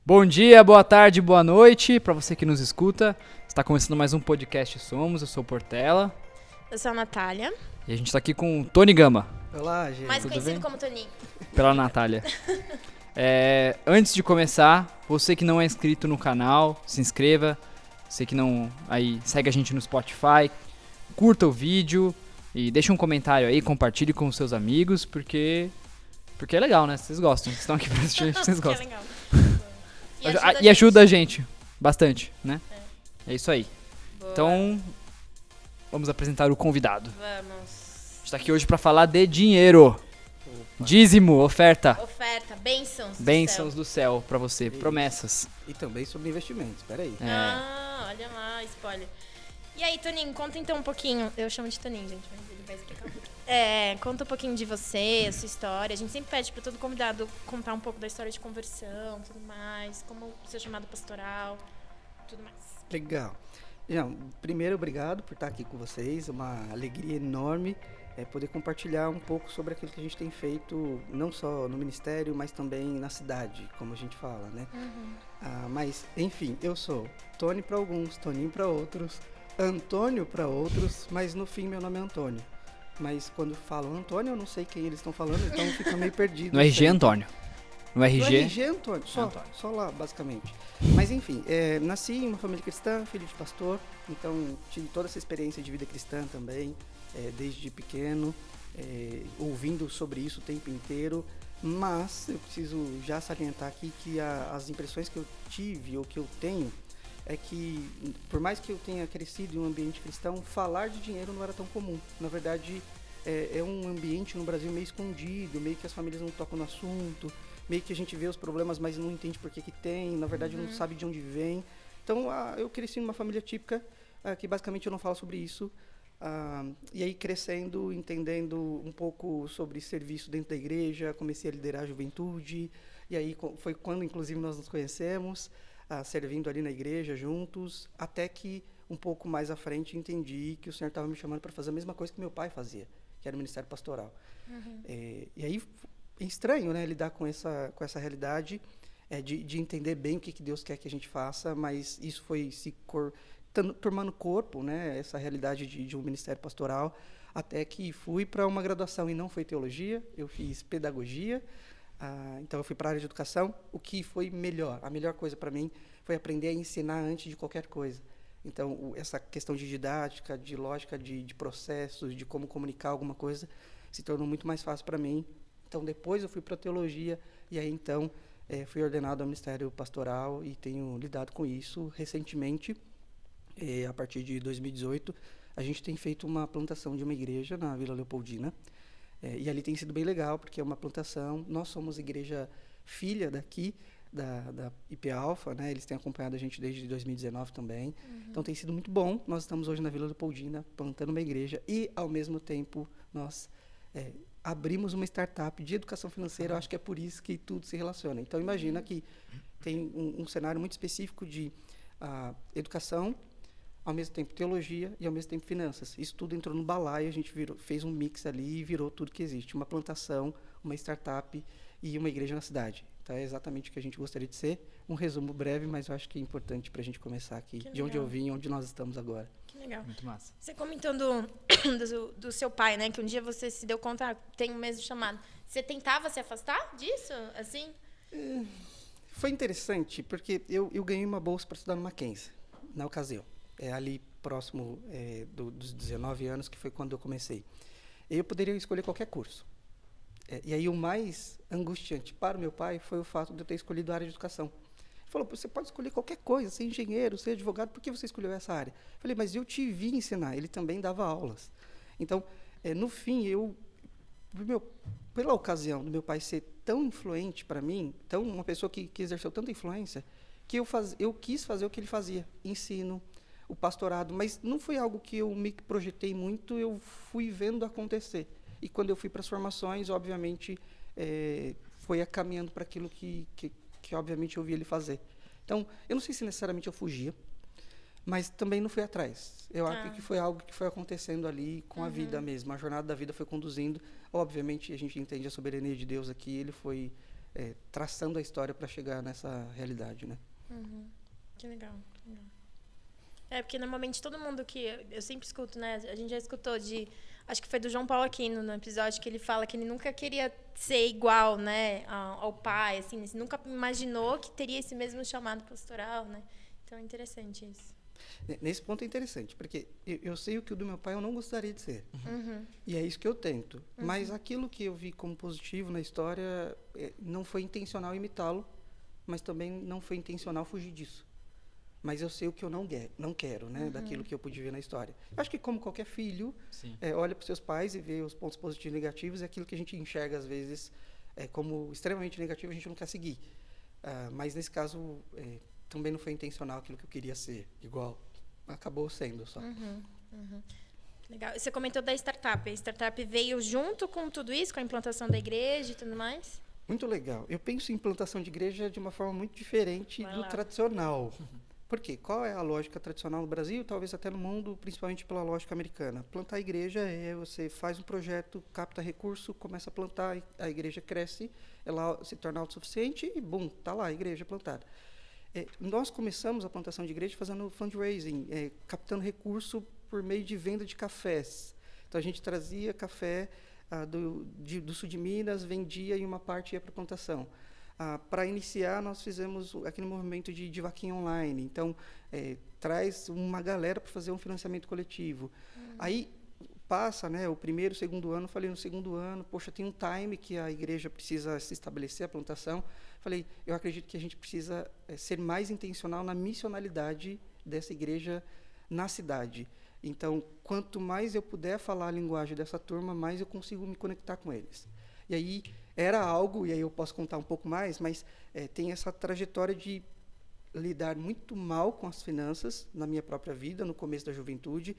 Bom dia, boa tarde, boa noite para você que nos escuta. Está começando mais um podcast Somos, eu sou o Portela. Eu sou a Natália. E a gente está aqui com o Tony Gama. Olá, gente. Mais Tudo conhecido bem? como Toninho. Pela Natália. Antes de começar, você que não é inscrito no canal, se inscreva. Você que não, aí segue a gente no Spotify, curta o vídeo e deixa um comentário aí, compartilhe com os seus amigos, porque é legal, né? Vocês gostam, vocês estão aqui pra assistir, vocês Que é gostam. legal. E ajuda a gente bastante, né? É isso aí. Boa. Então, vamos apresentar o convidado. Vamos. A gente tá aqui hoje pra falar de dinheiro. Opa. Dízimo, oferta, Oferta, bênçãos. bênçãos do céu pra você, Isso. promessas. E também sobre investimentos, peraí. Ah, olha lá, spoiler. E aí, Toninho, conta então um pouquinho. Eu chamo de Toninho, gente, mas ele vai explicar. Conta um pouquinho de você, a sua história. A gente sempre pede pra todo convidado contar um pouco da história de conversão, tudo mais, como o seu chamado pastoral, tudo mais. Legal. Não, primeiro, obrigado por estar aqui com vocês. Uma alegria enorme poder compartilhar um pouco sobre aquilo que a gente tem feito, não só no ministério, mas também na cidade, como a gente fala, né? Mas, enfim, eu sou Tony para alguns, Toninho para outros, Antônio para outros, mas no fim meu nome é Antônio. Mas quando falam Antônio, eu não sei quem eles estão falando, então fica meio perdido. No RG, Antônio. No RG. No RG, Antônio. Só lá, basicamente. Mas enfim, nasci em uma família cristã, filho de pastor, então tive toda essa experiência de vida cristã também, desde pequeno, ouvindo sobre isso o tempo inteiro. Mas eu preciso já salientar aqui que as impressões que eu tive ou que eu tenho é que, por mais que eu tenha crescido em um ambiente cristão, falar de dinheiro não era tão comum. Na verdade, é um ambiente no Brasil meio escondido, meio que as famílias não tocam no assunto, meio que a gente vê os problemas, mas não entende por que tem, na verdade não sabe de onde vem. Então, eu cresci numa família típica, que basicamente eu não falo sobre isso. E aí, crescendo, entendendo um pouco sobre serviço dentro da igreja, comecei a liderar a juventude, e aí foi quando, inclusive, nós nos conhecemos, servindo ali na igreja juntos, até que um pouco mais à frente entendi que o Senhor estava me chamando para fazer a mesma coisa que meu pai fazia, que era o ministério pastoral. E aí é estranho, né, lidar com essa realidade, de entender bem o que Deus quer que a gente faça, mas isso foi tomando corpo, né, essa realidade de um ministério pastoral, até que fui para uma graduação e não foi teologia, eu fiz pedagogia. Então eu fui para a área de educação. O que foi melhor? A melhor coisa para mim foi aprender a ensinar antes de qualquer coisa. Então essa questão de didática, de lógica de processos, de como comunicar alguma coisa, se tornou muito mais fácil para mim. Então depois eu fui para a teologia e aí então fui ordenado ao ministério pastoral e tenho lidado com isso recentemente. A partir de 2018 a gente tem feito uma plantação de uma igreja na Vila Leopoldina. E ali tem sido bem legal, porque é uma plantação. Nós somos igreja filha daqui, da IP Alpha, né? Eles têm acompanhado a gente desde 2019 também. Então tem sido muito bom. Nós estamos hoje na Vila Leopoldina, plantando uma igreja. E, ao mesmo tempo, nós abrimos uma startup de educação financeira. Eu acho que é por isso que tudo se relaciona. Então, imagina que tem um cenário muito específico de educação, ao mesmo tempo teologia e ao mesmo tempo finanças. Isso tudo entrou no balaio, a gente fez um mix ali e virou tudo que existe. Uma plantação, uma startup e uma igreja na cidade. Então é exatamente o que a gente gostaria de ser. Um resumo breve, mas eu acho que é importante para a gente começar aqui, de onde eu vim e onde nós estamos agora. Que legal. Muito massa. Você comentou do seu pai, né? Que um dia você se deu conta, tem um mês de chamado. Você tentava se afastar disso, assim? Foi interessante, porque eu ganhei uma bolsa para estudar no Mackenzie, na ocasião. Ali próximo dos 19 anos, que foi quando eu comecei. Eu poderia escolher qualquer curso. E aí o mais angustiante para o meu pai foi o fato de eu ter escolhido a área de educação. Ele falou, você pode escolher qualquer coisa, ser engenheiro, ser advogado, por que você escolheu essa área? Eu falei, mas eu te vi ensinar, ele também dava aulas. Então, no fim, pela ocasião do meu pai ser tão influente para mim, uma pessoa que exerceu tanta influência, que eu quis fazer o que ele fazia, ensino, o pastorado, mas não foi algo que eu me projetei muito, eu fui vendo acontecer. E quando eu fui para as formações, obviamente, foi caminhando para aquilo que obviamente eu vi ele fazer. Então, eu não sei se necessariamente eu fugia, mas também não fui atrás. Eu acho que foi algo que foi acontecendo ali com a vida mesmo. A jornada da vida foi conduzindo. Obviamente, a gente entende a soberania de Deus aqui, ele foi traçando a história para chegar nessa realidade, né? Que legal, que legal. Porque normalmente todo mundo que... Eu sempre escuto, né? A gente já escutou acho que foi do João Paulo Aquino, no episódio, que ele fala que ele nunca queria ser igual, né, ao pai, assim. Ele nunca imaginou que teria esse mesmo chamado pastoral, né? Então é interessante isso. Nesse ponto é interessante, porque eu sei o que o do meu pai eu não gostaria de ser. E é isso que eu tento. Mas aquilo que eu vi como positivo na história, não foi intencional imitá-lo, mas também não foi intencional fugir disso. Mas eu sei o que eu não quero, né, daquilo que eu pude ver na história. Eu acho que como qualquer filho, olha para os seus pais e vê os pontos positivos e negativos, é aquilo que a gente enxerga às vezes como extremamente negativo, a gente não quer seguir. Mas nesse caso, também não foi intencional aquilo que eu queria ser, igual acabou sendo só. Legal. Você comentou da startup. A startup veio junto com tudo isso, com a implantação da igreja e tudo mais? Muito legal. Eu penso em implantação de igreja de uma forma muito diferente do tradicional. Por quê? Qual é a lógica tradicional no Brasil, talvez até no mundo, principalmente pela lógica americana? Plantar a igreja você faz um projeto, capta recurso, começa a plantar, a igreja cresce, ela se torna autossuficiente e, bum, está lá a igreja plantada. Nós começamos a plantação de igreja fazendo fundraising, captando recurso por meio de venda de cafés. Então, a gente trazia café do sul de Minas, vendia e uma parte ia para a plantação. Para iniciar, nós fizemos aquele movimento de vaquinha online. Então, traz uma galera para fazer um financiamento coletivo. Aí, passa, né, o primeiro, segundo ano, falei no segundo ano, poxa, tem um time que a igreja precisa se estabelecer, a plantação. Falei, eu acredito que a gente precisa ser mais intencional na missionalidade dessa igreja na cidade. Então, quanto mais eu puder falar a linguagem dessa turma, mais eu consigo me conectar com eles. E aí, era algo, e aí eu posso contar um pouco mais, mas tem essa trajetória de lidar muito mal com as finanças na minha própria vida, no começo da juventude,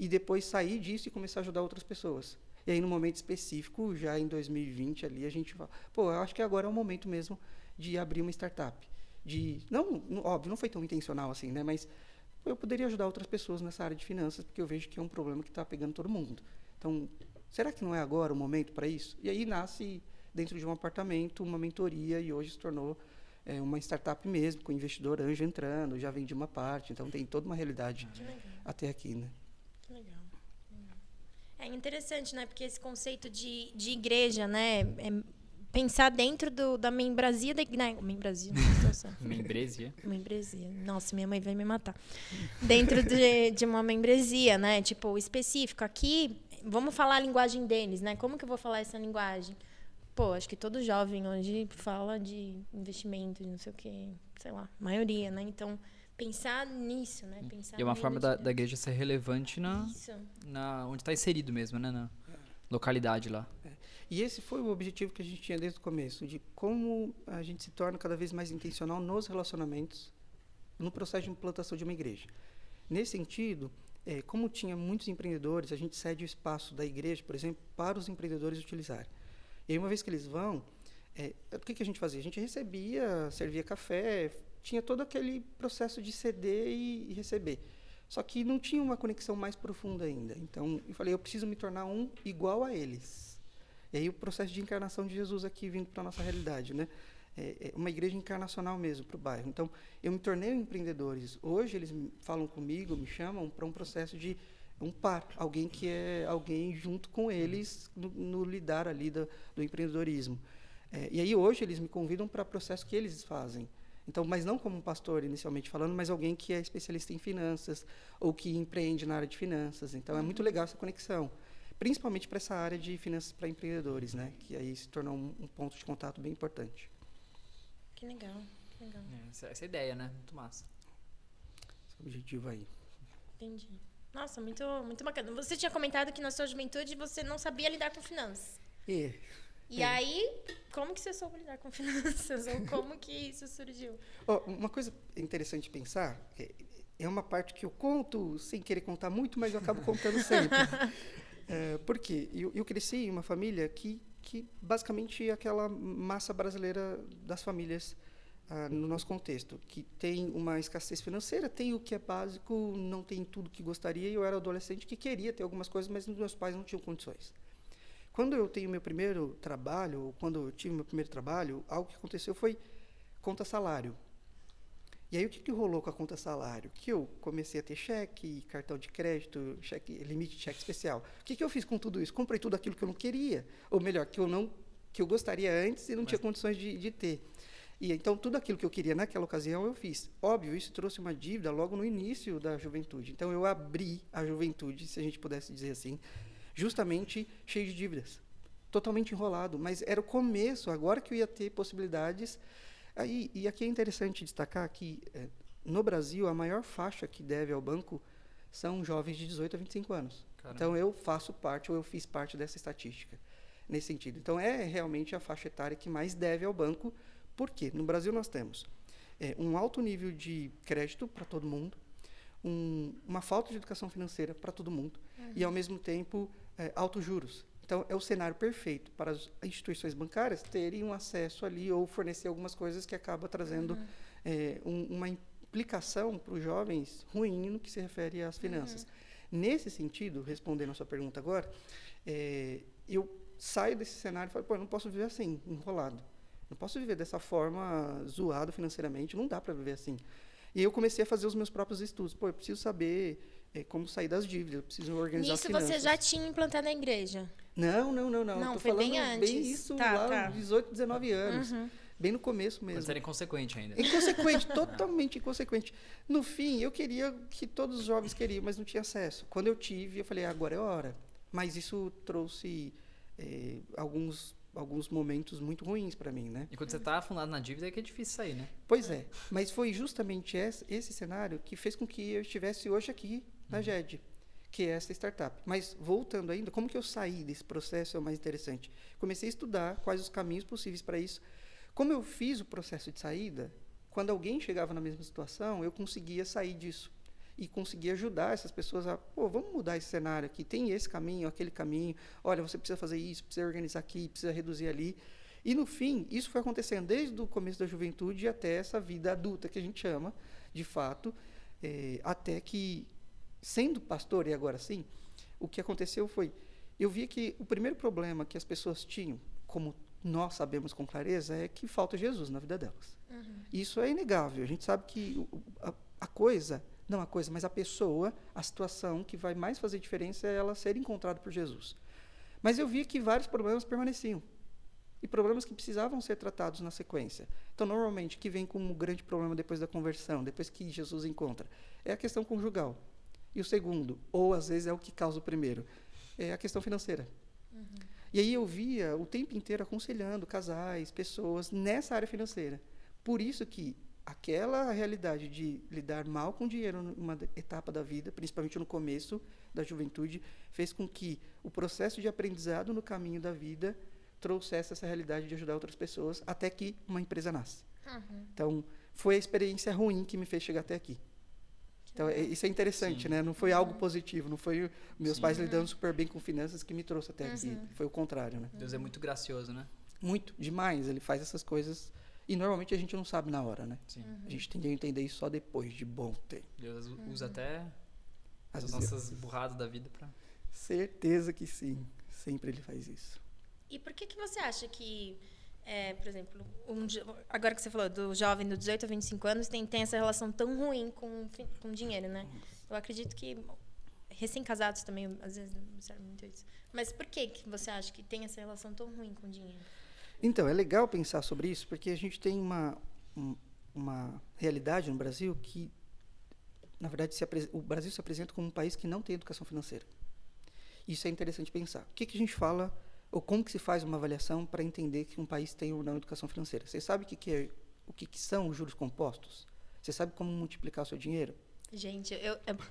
e depois sair disso e começar a ajudar outras pessoas. E aí, no momento específico, já em 2020, ali, a gente fala, eu acho que agora é o momento mesmo de abrir uma startup. Óbvio, não foi tão intencional assim, né? Mas eu poderia ajudar outras pessoas nessa área de finanças, porque eu vejo que é um problema que está pegando todo mundo. Então, será que não é agora o momento para isso? E aí nasce, dentro de um apartamento, uma mentoria, e hoje se tornou uma startup mesmo, com investidor anjo entrando, já vendi uma parte, então tem toda uma realidade até aqui, né? Que legal. É interessante, né? Porque esse conceito de igreja, né? Pensar dentro da membresia da igreja. Né? Membresia, não situação. Membresia? Membresia. Nossa, minha mãe vai me matar. Dentro de uma membresia, né? Tipo, específico. Aqui, vamos falar a linguagem deles, né? Como que eu vou falar essa linguagem? Acho que todo jovem hoje fala de investimento, de não sei o quê, sei lá, maioria, né? Então, pensar nisso, né? Pensar e é uma forma da igreja ser relevante onde está inserido mesmo, né? Na localidade lá. E esse foi o objetivo que a gente tinha desde o começo, de como a gente se torna cada vez mais intencional nos relacionamentos, no processo de implantação de uma igreja. Nesse sentido, como tinha muitos empreendedores, a gente cede o espaço da igreja, por exemplo, para os empreendedores utilizarem. E aí, uma vez que eles vão, o que a gente fazia? A gente recebia, servia café, tinha todo aquele processo de ceder e receber. Só que não tinha uma conexão mais profunda ainda. Então, eu falei, eu preciso me tornar um igual a eles. E aí, o processo de encarnação de Jesus aqui vindo para a nossa realidade, né? Uma igreja encarnacional mesmo para o bairro. Então, eu me tornei um empreendedor. Hoje, eles falam comigo, me chamam para um processo de um par, alguém que é alguém junto com eles no lidar ali do empreendedorismo. E aí, hoje, eles me convidam para processo que eles fazem. Então, mas não como um pastor, inicialmente falando, mas alguém que é especialista em finanças ou que empreende na área de finanças. Então, é muito legal essa conexão, principalmente para essa área de finanças para empreendedores, né? Que aí se tornou um ponto de contato bem importante. Que legal, que legal. Essa é a ideia, né? Muito massa. Esse é o objetivo aí. Entendi. Nossa, muito, muito bacana. Você tinha comentado que na sua juventude você não sabia lidar com finanças. E aí, como que você soube lidar com finanças? Ou como que isso surgiu? Uma coisa interessante pensar, é uma parte que eu conto sem querer contar muito, mas eu acabo contando sempre. Por quê? Eu cresci em uma família que basicamente é aquela massa brasileira das famílias no nosso contexto, que tem uma escassez financeira, tem o que é básico, não tem tudo que gostaria, e eu era adolescente que queria ter algumas coisas, mas meus pais não tinham condições. quando eu tenho meu primeiro trabalho, ou quando eu tive meu primeiro trabalho, algo que aconteceu foi conta salário. E aí, o que rolou com a conta salário? Que eu comecei a ter cheque, cartão de crédito, cheque, limite de cheque especial. O que eu fiz com tudo isso? Comprei tudo aquilo que eu não queria. Ou melhor, que eu gostaria antes e não tinha condições de ter. E então, tudo aquilo que eu queria naquela ocasião, eu fiz. Óbvio, isso trouxe uma dívida logo no início da juventude. Então, eu abri a juventude, se a gente pudesse dizer assim, justamente cheio de dívidas. Totalmente enrolado. Mas era o começo, agora que eu ia ter possibilidades. E aqui é interessante destacar que, no Brasil, a maior faixa que deve ao banco são jovens de 18 a 25 anos. Caramba. Então, eu faço parte, ou eu fiz parte dessa estatística, nesse sentido. Então, é realmente a faixa etária que mais deve ao banco. Por quê? No Brasil, nós temos um alto nível de crédito para todo mundo, uma falta de educação financeira para todo mundo, e, ao mesmo tempo, altos juros. Então, é o cenário perfeito para as instituições bancárias terem um acesso ali ou fornecer algumas coisas que acaba trazendo uma implicação para os jovens ruim no que se refere às finanças. Nesse sentido, respondendo a sua pergunta agora, eu saio desse cenário e falo, eu não posso viver assim, enrolado. Não posso viver dessa forma, zoado financeiramente, não dá para viver assim. E eu comecei a fazer os meus próprios estudos. Eu preciso saber como sair das dívidas, eu preciso organizar as finanças. Nisso você já tinha implantado a igreja? Não. Não, tô foi falando bem antes. Bem isso lá, 18, 19 anos. Bem no começo mesmo. Quando você era inconsequente ainda. Inconsequente, totalmente inconsequente. No fim, eu queria que todos os jovens queriam, mas não tinha acesso. Quando eu tive, eu falei, agora é a hora. Mas isso trouxe alguns momentos muito ruins para mim, né? E quando você está afundado na dívida é que é difícil sair, né? Pois é, mas foi justamente esse cenário que fez com que eu estivesse hoje aqui na GED, que é essa startup. Mas voltando ainda, como que eu saí desse processo é o mais interessante. Comecei a estudar quais os caminhos possíveis para isso. Como eu fiz o processo de saída, quando alguém chegava na mesma situação, eu conseguia sair disso. E conseguir ajudar essas pessoas a, vamos mudar esse cenário aqui, tem esse caminho, aquele caminho, olha, você precisa fazer isso, precisa organizar aqui, precisa reduzir ali. E, no fim, isso foi acontecendo desde o começo da juventude até essa vida adulta, que a gente chama, de fato, até que, sendo pastor, e agora sim, o que aconteceu foi, eu via que o primeiro problema que as pessoas tinham, como nós sabemos com clareza, é que falta Jesus na vida delas. Isso é inegável, a gente sabe que mas a pessoa, a situação que vai mais fazer diferença é ela ser encontrada por Jesus. Mas eu via que vários problemas permaneciam. E problemas que precisavam ser tratados na sequência. Então, normalmente, o que vem como um grande problema depois da conversão, depois que Jesus encontra, é a questão conjugal. E o segundo, ou às vezes é o que causa o primeiro, é a questão financeira. E aí eu via o tempo inteiro aconselhando casais, pessoas nessa área financeira. Por isso que aquela realidade de lidar mal com dinheiro numa etapa da vida, principalmente no começo da juventude, fez com que o processo de aprendizado no caminho da vida trouxesse essa realidade de ajudar outras pessoas até que uma empresa nasce. Então, foi a experiência ruim que me fez chegar até aqui. Então, isso é interessante, né? Não foi algo positivo, não foi meus pais lidando super bem com finanças que me trouxe até aqui. Foi o contrário, né? Deus é muito gracioso, né? Muito, demais. Ele faz essas coisas e normalmente a gente não sabe na hora, né? A gente tende a entender isso só depois de bom tempo. Deus usa até as nossas burradas da vida para... Certeza que sim. Sempre ele faz isso. E por que você acha que, por exemplo, agora que você falou do jovem de 18 a 25 anos tem essa relação tão ruim com dinheiro, né? Eu acredito que recém-casados também, às vezes, não observam muito isso. Mas por que você acha que tem essa relação tão ruim com dinheiro? Então, é legal pensar sobre isso, porque a gente tem uma realidade no Brasil que, na verdade, o Brasil se apresenta como um país que não tem educação financeira. Isso é interessante pensar. O que a gente fala, ou como que se faz uma avaliação para entender que um país tem ou não educação financeira? Você sabe o que são os juros compostos? Você sabe como multiplicar o seu dinheiro? Gente,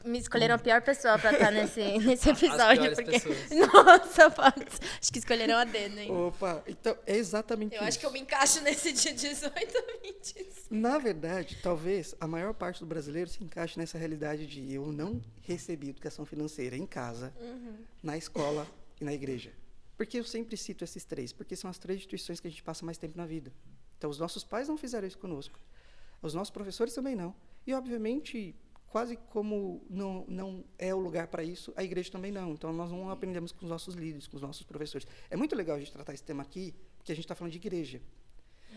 me escolheram a pior pessoa para estar nesse episódio. As piores pessoas. Nossa, acho que escolheram a dedo, hein? Opa, então é exatamente isso. Eu acho que eu me encaixo nesse dia 18 a 25. Na verdade, talvez a maior parte do brasileiro se encaixe nessa realidade de eu não recebi educação financeira em casa, na escola e na igreja. Porque eu sempre cito esses três, porque são as três instituições que a gente passa mais tempo na vida. Então, os nossos pais não fizeram isso conosco. Os nossos professores também não. E, obviamente, quase como não é o lugar para isso, a igreja também não. Então, nós não aprendemos com os nossos líderes, com os nossos professores. É muito legal a gente tratar esse tema aqui, porque a gente está falando de igreja.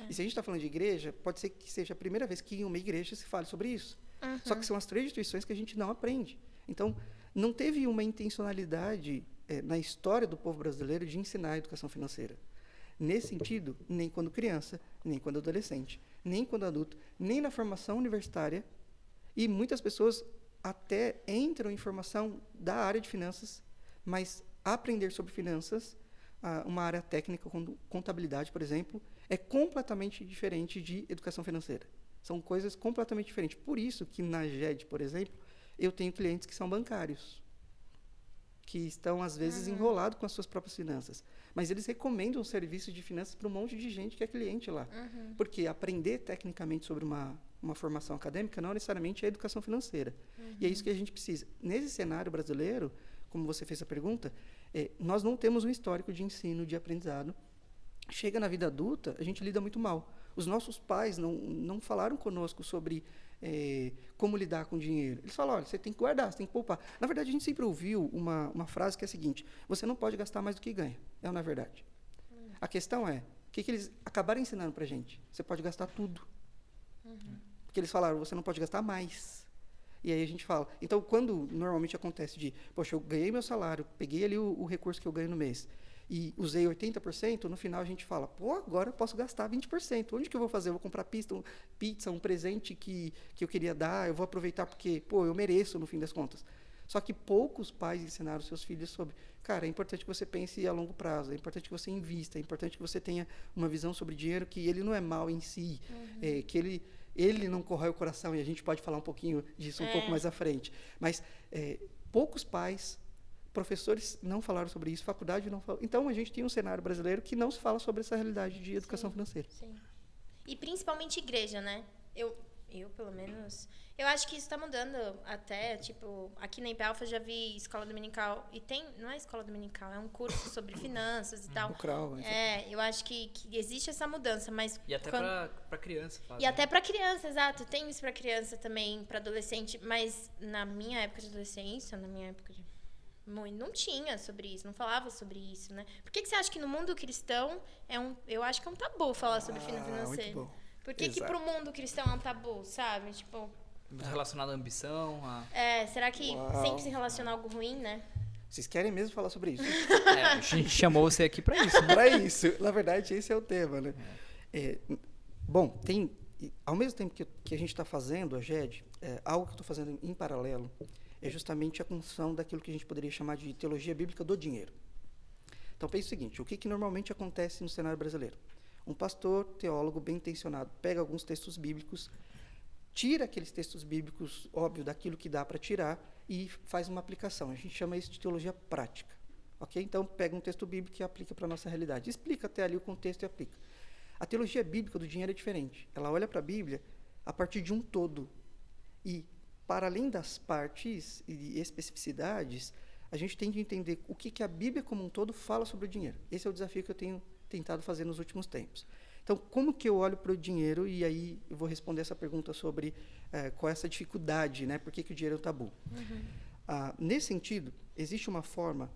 E se a gente está falando de igreja, pode ser que seja a primeira vez que em uma igreja se fale sobre isso. Só que são as 3 instituições que a gente não aprende. Então, não teve uma intencionalidade na história do povo brasileiro de ensinar a educação financeira. Nesse sentido, nem quando criança, nem quando adolescente, nem quando adulto, nem na formação universitária. E muitas pessoas até entram em formação da área de finanças, mas aprender sobre finanças, uma área técnica, como contabilidade, por exemplo, é completamente diferente de educação financeira. São coisas completamente diferentes. Por isso que na GED, por exemplo, eu tenho clientes que são bancários, que estão, às vezes, enrolados com as suas próprias finanças. Mas eles recomendam serviços de finanças para um monte de gente que é cliente lá. Porque aprender tecnicamente sobre uma formação acadêmica não necessariamente é educação financeira. E é isso que a gente precisa. Nesse cenário brasileiro, como você fez a pergunta, nós não temos um histórico de ensino, de aprendizado. Chega na vida adulta, a gente lida muito mal. Os nossos pais não falaram conosco sobre como lidar com dinheiro. Eles falaram, olha, você tem que guardar, você tem que poupar. Na verdade, a gente sempre ouviu uma frase que é a seguinte: você não pode gastar mais do que ganha. É, na verdade. A questão é, o que eles acabaram ensinando para a gente? Você pode gastar tudo. Porque eles falaram, você não pode gastar mais. E aí a gente fala. Então, quando normalmente acontece de, poxa, eu ganhei meu salário, peguei ali o recurso que eu ganho no mês, e usei 80%, no final a gente fala, pô, agora eu posso gastar 20%. Onde que eu vou fazer? Eu vou comprar pizza, um presente que eu queria dar, eu vou aproveitar porque, pô, eu mereço, no fim das contas. Só que poucos pais ensinaram seus filhos sobre, cara, é importante que você pense a longo prazo, é importante que você invista, é importante que você tenha uma visão sobre dinheiro, que ele não é mal em si, que ele não corrói o coração, e a gente pode falar um pouquinho disso um pouco mais à frente. Mas poucos pais, professores não falaram sobre isso, faculdade não falou. Então, a gente tem um cenário brasileiro que não se fala sobre essa realidade de educação financeira. Sim. E principalmente igreja, né? Eu, pelo menos, eu acho que isso está mudando até, tipo, aqui na Impelfa já vi escola dominical, e não é escola dominical, é um curso sobre finanças e tal. O CRAU, eu acho que existe essa mudança, mas... E até para criança. E até para criança, exato. Tem isso para criança também, para adolescente, mas na minha época de adolescência, não tinha sobre isso, não falava sobre isso, né? Por que você acha que no mundo cristão eu acho que é um tabu falar sobre financeiro? Muito bom. Por que pro mundo cristão é um tabu, sabe? Tipo, relacionado à ambição, será que sempre se relaciona a algo ruim, né? Vocês querem mesmo falar sobre isso? a gente chamou você aqui para isso, né? Para isso. Na verdade, esse é o tema, né? Bom, ao mesmo tempo que a gente está fazendo a GED, algo que eu estou fazendo em paralelo é justamente a construção daquilo que a gente poderia chamar de teologia bíblica do dinheiro. Então, pense o seguinte, o que normalmente acontece no cenário brasileiro? Um pastor, teólogo bem intencionado, pega alguns textos bíblicos, tira aqueles textos bíblicos, óbvio, daquilo que dá para tirar, e faz uma aplicação. A gente chama isso de teologia prática. Okay? Então, pega um texto bíblico e aplica para a nossa realidade. Explica até ali o contexto e aplica. A teologia bíblica do dinheiro é diferente. Ela olha para a Bíblia a partir de um todo. E, para além das partes e especificidades, a gente tem que entender o que a Bíblia como um todo fala sobre o dinheiro. Esse é o desafio que eu tenho tentado fazer nos últimos tempos. Então, como que eu olho para o dinheiro? E aí eu vou responder essa pergunta sobre qual é essa dificuldade, né? Por que o dinheiro é um tabu? Nesse sentido, existe uma forma...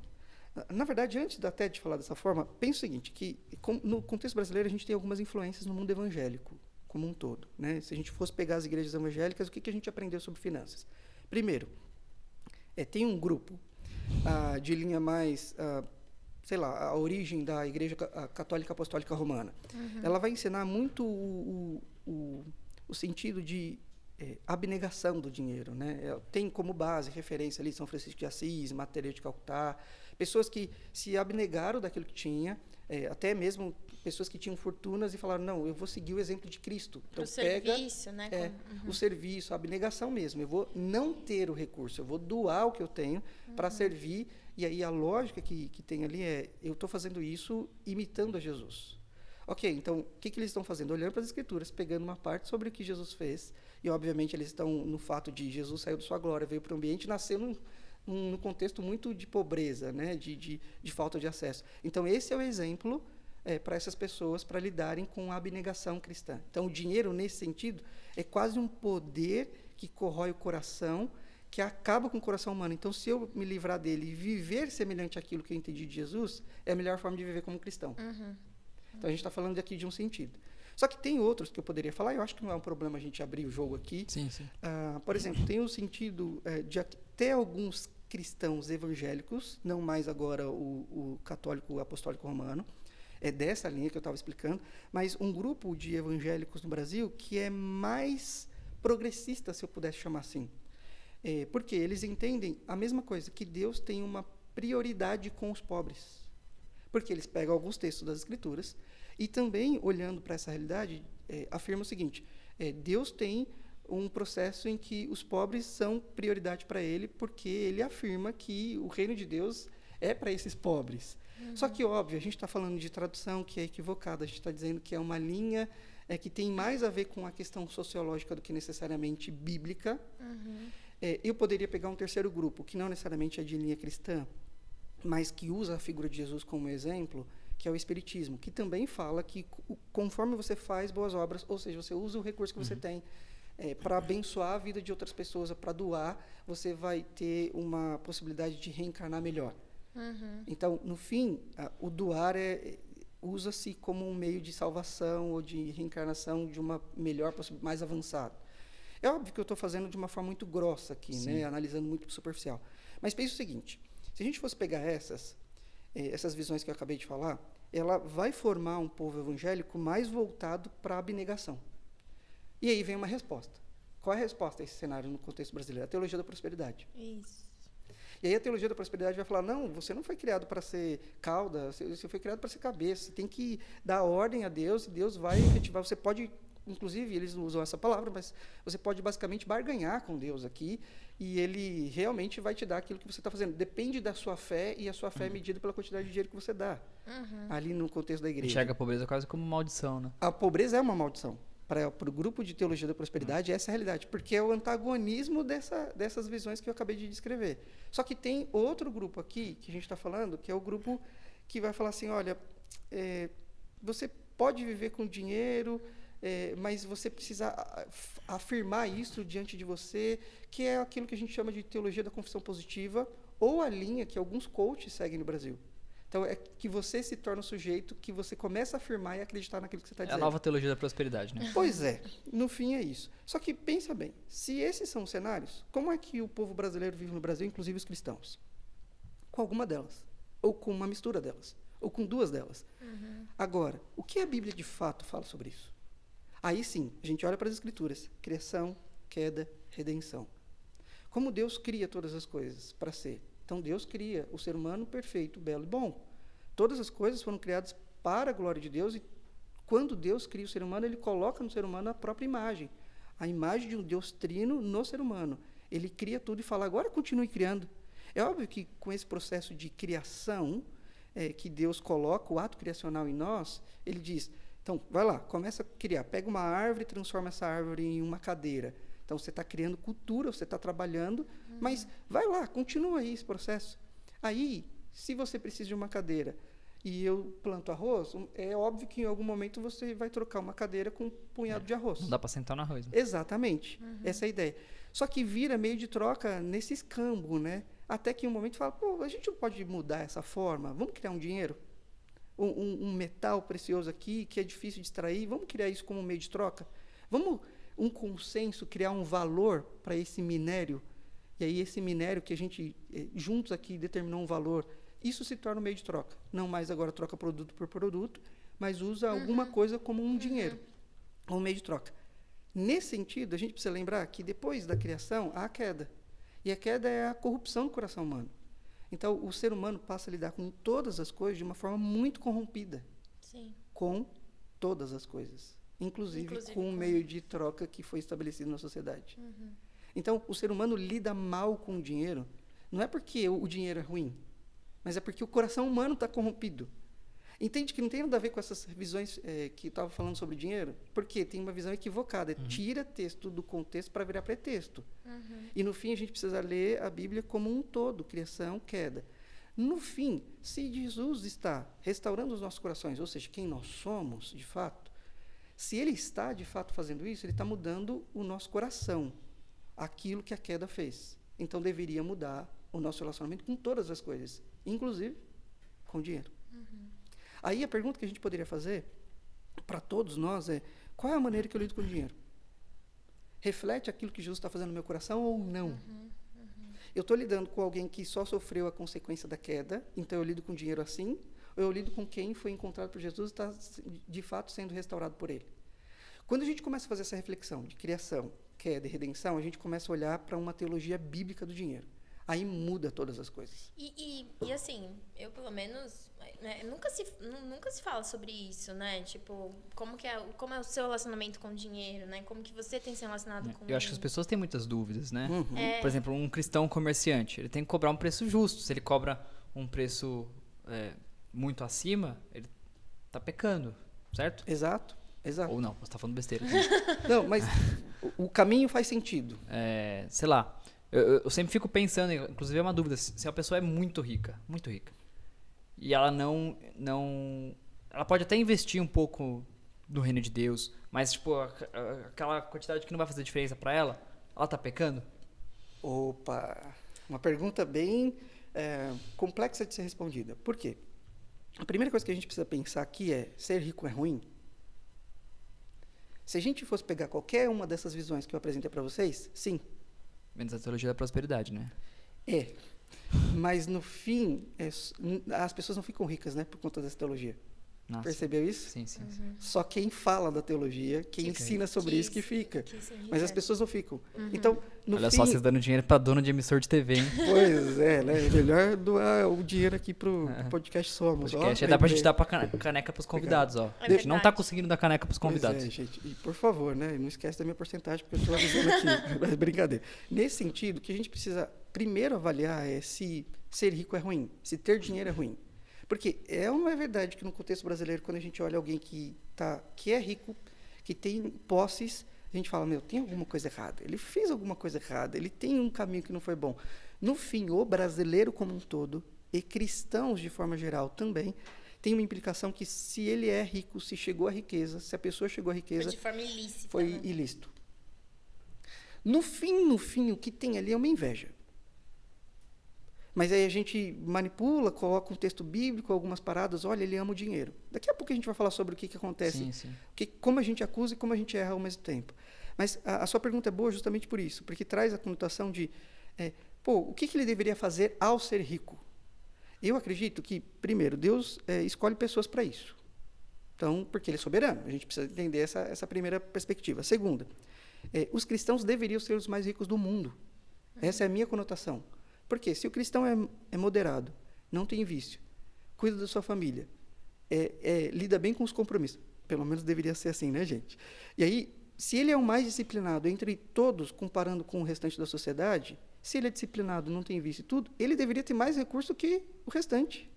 Na verdade, antes até de falar dessa forma, pensa o seguinte, que no contexto brasileiro a gente tem algumas influências no mundo evangélico como um todo, né? Se a gente fosse pegar as igrejas evangélicas, o que a gente aprendeu sobre finanças? Primeiro, tem um grupo de linha mais, sei lá, a origem da Igreja Católica Apostólica Romana. Ela vai ensinar muito o sentido de abnegação do dinheiro, né? Tem como base, referência ali São Francisco de Assis, Madre Teresa de Calcutá, pessoas que se abnegaram daquilo que tinha, até mesmo pessoas que tinham fortunas e falaram, não, eu vou seguir o exemplo de Cristo. Então, o serviço, né? O serviço, a abnegação mesmo. Eu vou não ter o recurso, eu vou doar o que eu tenho para servir. E aí a lógica que tem ali eu estou fazendo isso imitando a Jesus. Ok, então, o que eles estão fazendo? Olhando para as Escrituras, pegando uma parte sobre o que Jesus fez, e, obviamente, eles estão no fato de Jesus saiu de sua glória, veio para o ambiente, nasceu num contexto muito de pobreza, né? de falta de acesso. Então, esse é o exemplo para essas pessoas, para lidarem com a abnegação cristã. Então, o dinheiro, nesse sentido, é quase um poder que corrói o coração, que acaba com o coração humano. Então, se eu me livrar dele e viver semelhante àquilo que eu entendi de Jesus, é a melhor forma de viver como cristão. Então, a gente está falando aqui de um sentido. Só que tem outros que eu poderia falar, eu acho que não é um problema a gente abrir o jogo aqui. Sim, sim. Por exemplo, tem o sentido de até alguns cristãos evangélicos, não mais agora o católico apostólico romano, é dessa linha que eu estava explicando, mas um grupo de evangélicos no Brasil que é mais progressista, se eu pudesse chamar assim. Porque eles entendem a mesma coisa, que Deus tem uma prioridade com os pobres. Porque eles pegam alguns textos das Escrituras e também, olhando para essa realidade, afirma o seguinte, Deus tem um processo em que os pobres são prioridade para ele, porque ele afirma que o reino de Deus é para esses pobres. Só que, óbvio, a gente está falando de tradução que é equivocada, a gente está dizendo que é uma linha que tem mais a ver com a questão sociológica do que necessariamente bíblica. Eu poderia pegar um terceiro grupo, que não necessariamente é de linha cristã, mas que usa a figura de Jesus como exemplo, que é o Espiritismo, que também fala que conforme você faz boas obras, ou seja, você usa o recurso que você tem para abençoar a vida de outras pessoas, para doar, você vai ter uma possibilidade de reencarnar melhor. Então, no fim, o doar usa-se como um meio de salvação ou de reencarnação de uma melhor, mais avançada. É óbvio que eu estou fazendo de uma forma muito grossa aqui, né, analisando muito superficial. Mas pense o seguinte, se a gente fosse pegar essas visões que eu acabei de falar, ela vai formar um povo evangélico mais voltado para a abnegação. E aí vem uma resposta. Qual é a resposta a esse cenário no contexto brasileiro? A teologia da prosperidade. Isso. E aí a teologia da prosperidade vai falar, não, você não foi criado para ser cauda, você foi criado para ser cabeça, você tem que dar ordem a Deus, e Deus vai efetivar, você pode, inclusive, eles não usam essa palavra, mas você pode basicamente barganhar com Deus aqui, e ele realmente vai te dar aquilo que você está fazendo. Depende da sua fé, e a sua fé é medida pela quantidade de dinheiro que você dá, ali no contexto da igreja. Enxerga a pobreza quase como maldição, né? A pobreza é uma maldição. Para o grupo de teologia da prosperidade, essa é a realidade, porque é o antagonismo dessas visões que eu acabei de descrever. Só que tem outro grupo aqui, que a gente está falando, que é o grupo que vai falar assim, olha, você pode viver com dinheiro, mas você precisa afirmar isso diante de você, que é aquilo que a gente chama de teologia da confissão positiva, ou a linha que alguns coaches seguem no Brasil. Então, é que você se torna um sujeito que você começa a afirmar e acreditar naquilo que você está dizendo. É a nova teologia da prosperidade, né? Pois é, no fim é isso. Só que pensa bem, se esses são os cenários, como é que o povo brasileiro vive no Brasil, inclusive os cristãos? Com alguma delas, ou com uma mistura delas, ou com duas delas. Agora, o que a Bíblia de fato fala sobre isso? Aí sim, a gente olha para as Escrituras, criação, queda, redenção. Como Deus cria todas as coisas para ser? Então, Deus cria o ser humano perfeito, belo e bom. Todas as coisas foram criadas para a glória de Deus, e quando Deus cria o ser humano, Ele coloca no ser humano a própria imagem. A imagem de um Deus trino no ser humano. Ele cria tudo e fala, agora continue criando. É óbvio que com esse processo de criação, que Deus coloca, o ato criacional em nós, Ele diz, então, vai lá, começa a criar. Pega uma árvore e transforma essa árvore em uma cadeira. Então, você está criando cultura, você está trabalhando, mas vai lá, continua aí esse processo. Aí, se você precisa de uma cadeira e eu planto arroz, é óbvio que em algum momento você vai trocar uma cadeira com um punhado de arroz. Não dá para sentar no arroz. Né? Exatamente, essa é a ideia. Só que vira meio de troca nesse escambo, né? Até que em um momento fala, pô, a gente não pode mudar essa forma, vamos criar um dinheiro? Um metal precioso aqui, que é difícil de extrair, vamos criar isso como um meio de troca? Vamos... um consenso, criar um valor para esse minério, e aí esse minério que a gente juntos aqui determinou um valor, isso se torna um meio de troca. Não mais agora troca produto por produto, mas usa alguma coisa como um dinheiro, ou um meio de troca. Nesse sentido, a gente precisa lembrar que depois da criação há a queda. E a queda é a corrupção do coração humano. Então, o ser humano passa a lidar com todas as coisas de uma forma muito corrompida. Sim. Com todas as coisas. Inclusive com o meio de troca que foi estabelecido na sociedade. Então, o ser humano lida mal com o dinheiro, não é porque o dinheiro é ruim, mas é porque o coração humano está corrompido. Entende que não tem nada a ver com essas visões que eu estava falando sobre dinheiro? Porque tem uma visão equivocada. Tira texto do contexto para virar pretexto. E, no fim, a gente precisa ler a Bíblia como um todo, criação, queda. No fim, se Jesus está restaurando os nossos corações, ou seja, quem nós somos, de fato, se Ele está, de fato, fazendo isso, Ele está mudando o nosso coração. aquilo que a queda fez. Então, deveria mudar o nosso relacionamento com todas as coisas, inclusive com o dinheiro. Aí, a pergunta que a gente poderia fazer para todos nós é: qual é a maneira que eu lido com o dinheiro? Reflete aquilo que Jesus está fazendo no meu coração ou não? Eu estou lidando com alguém que só sofreu a consequência da queda, então eu lido com o dinheiro assim, ou eu lido com quem foi encontrado por Jesus e está, de fato, sendo restaurado por ele? Quando a gente começa a fazer essa reflexão de criação, queda e redenção, a gente começa a olhar para uma teologia bíblica do dinheiro. Aí muda todas as coisas. E assim, eu pelo menos, né, nunca se fala sobre isso, né? Tipo, como é o seu relacionamento com o dinheiro, né? Como que você tem se relacionado com Eu acho que as pessoas têm muitas dúvidas, né? É. Por exemplo, um cristão comerciante, ele tem que cobrar um preço justo. Se ele cobra um preço muito acima, ele tá pecando, certo? Exato. Ou não, você tá falando besteira. Não, mas o caminho faz sentido. Sei lá, eu sempre fico pensando, inclusive é uma dúvida, se a pessoa é muito rica, e ela não ela pode até investir um pouco no reino de Deus, mas tipo, aquela quantidade que não vai fazer diferença para ela tá pecando? Opa, uma pergunta bem complexa de ser respondida. Por quê? A primeira coisa que a gente precisa pensar aqui é: ser rico é ruim? Se a gente fosse pegar qualquer uma dessas visões que eu apresentei para vocês, sim. Menos a teologia da prosperidade, né? Mas no fim, as pessoas não ficam ricas, né, por conta dessa teologia. Nossa. Percebeu isso? Sim. Só quem fala da teologia, quem ensina sobre isso que fica. Mas as pessoas não ficam. Então, no Olha fim, só, vocês dando dinheiro pra dono de emissor de TV, hein? Pois é, né? Melhor doar o dinheiro aqui pro podcast Somos. Podcast dá pra gente dar pra caneca pros convidados, ó. É A gente não tá verdade. conseguindo dar caneca pros convidados. Pois é, gente. E, por favor, né? Não esquece da minha porcentagem, porque eu estou avisando aqui. Mas brincadeira. Nesse sentido, o que a gente precisa primeiro avaliar é se ser rico é ruim, se ter dinheiro é ruim. Porque ou não é verdade que no contexto brasileiro, quando a gente olha alguém que é rico, que tem posses, a gente fala: meu, tem alguma coisa errada. Ele fez alguma coisa errada, ele tem um caminho que não foi bom. No fim, o brasileiro como um todo, e cristãos de forma geral também, tem uma implicação que se ele é rico, se chegou à riqueza, se a pessoa chegou à riqueza, Foi de forma ilícita. foi né? ilícito. No fim, o que tem ali é uma inveja. Mas aí a gente manipula, coloca um texto bíblico, algumas paradas: olha, ele ama o dinheiro. Daqui a pouco a gente vai falar sobre o que acontece, Sim. como a gente acusa e como a gente erra ao mesmo tempo. Mas a sua pergunta é boa justamente por isso, porque traz a conotação de, o que ele deveria fazer ao ser rico? Eu acredito que, primeiro, Deus escolhe pessoas para isso. Então, porque ele é soberano, a gente precisa entender essa primeira perspectiva. Segunda, os cristãos deveriam ser os mais ricos do mundo. Essa é a minha conotação. Porque se o cristão é moderado, não tem vício, cuida da sua família, lida bem com os compromissos, pelo menos deveria ser assim, né, gente? E aí, se ele é o mais disciplinado entre todos, comparando com o restante da sociedade, se ele é disciplinado, não tem vício e tudo, ele deveria ter mais recurso que o restante.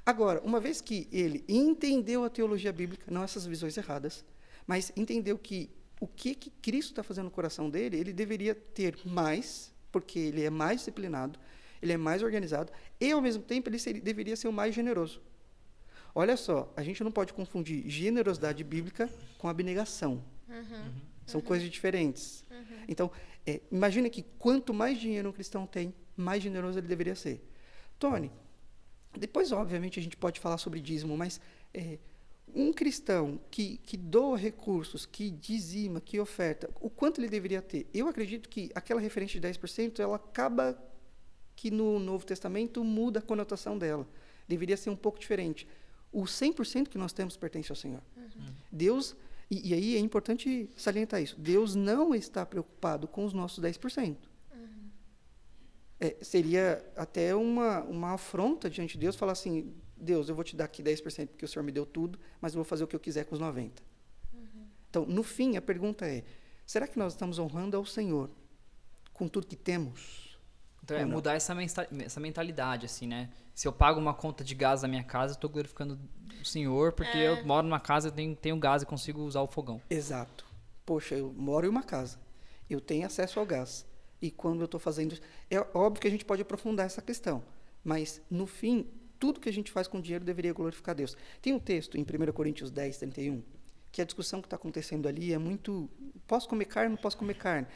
Agora, uma vez que ele entendeu a teologia bíblica, não essas visões erradas, mas entendeu que o que Cristo está fazendo no coração dele, ele deveria ter mais, porque ele é mais disciplinado, ele é mais organizado, e, ao mesmo tempo, ele deveria ser o mais generoso. Olha só, a gente não pode confundir generosidade bíblica com abnegação. São coisas diferentes. Então, imagine que quanto mais dinheiro um cristão tem, mais generoso ele deveria ser. Tony, depois, obviamente, a gente pode falar sobre dízimo, mas um cristão que doa recursos, que dizima, que oferta, o quanto ele deveria ter? Eu acredito que aquela referência de 10%, ela acaba que no Novo Testamento muda a conotação dela. Deveria ser um pouco diferente. O 100% que nós temos pertence ao Senhor. Deus, e aí é importante salientar isso, Deus não está preocupado com os nossos 10%. Seria até uma afronta diante de Deus falar assim: Deus, eu vou te dar aqui 10% porque o Senhor me deu tudo, mas eu vou fazer o que eu quiser com os 90%. Então, no fim, a pergunta é: será que nós estamos honrando ao Senhor com tudo que temos? Então mudar essa mentalidade, assim, né? Se eu pago uma conta de gás na minha casa, eu estou glorificando o Senhor, porque eu moro numa casa, eu tenho gás e consigo usar o fogão. Exato. Poxa, eu moro em uma casa, eu tenho acesso ao gás. E quando eu estou fazendo... É óbvio que a gente pode aprofundar essa questão, mas, no fim, tudo que a gente faz com dinheiro deveria glorificar Deus. Tem um texto em 1 Coríntios 10, 31, que a discussão que está acontecendo ali é muito posso comer carne, não posso comer carne.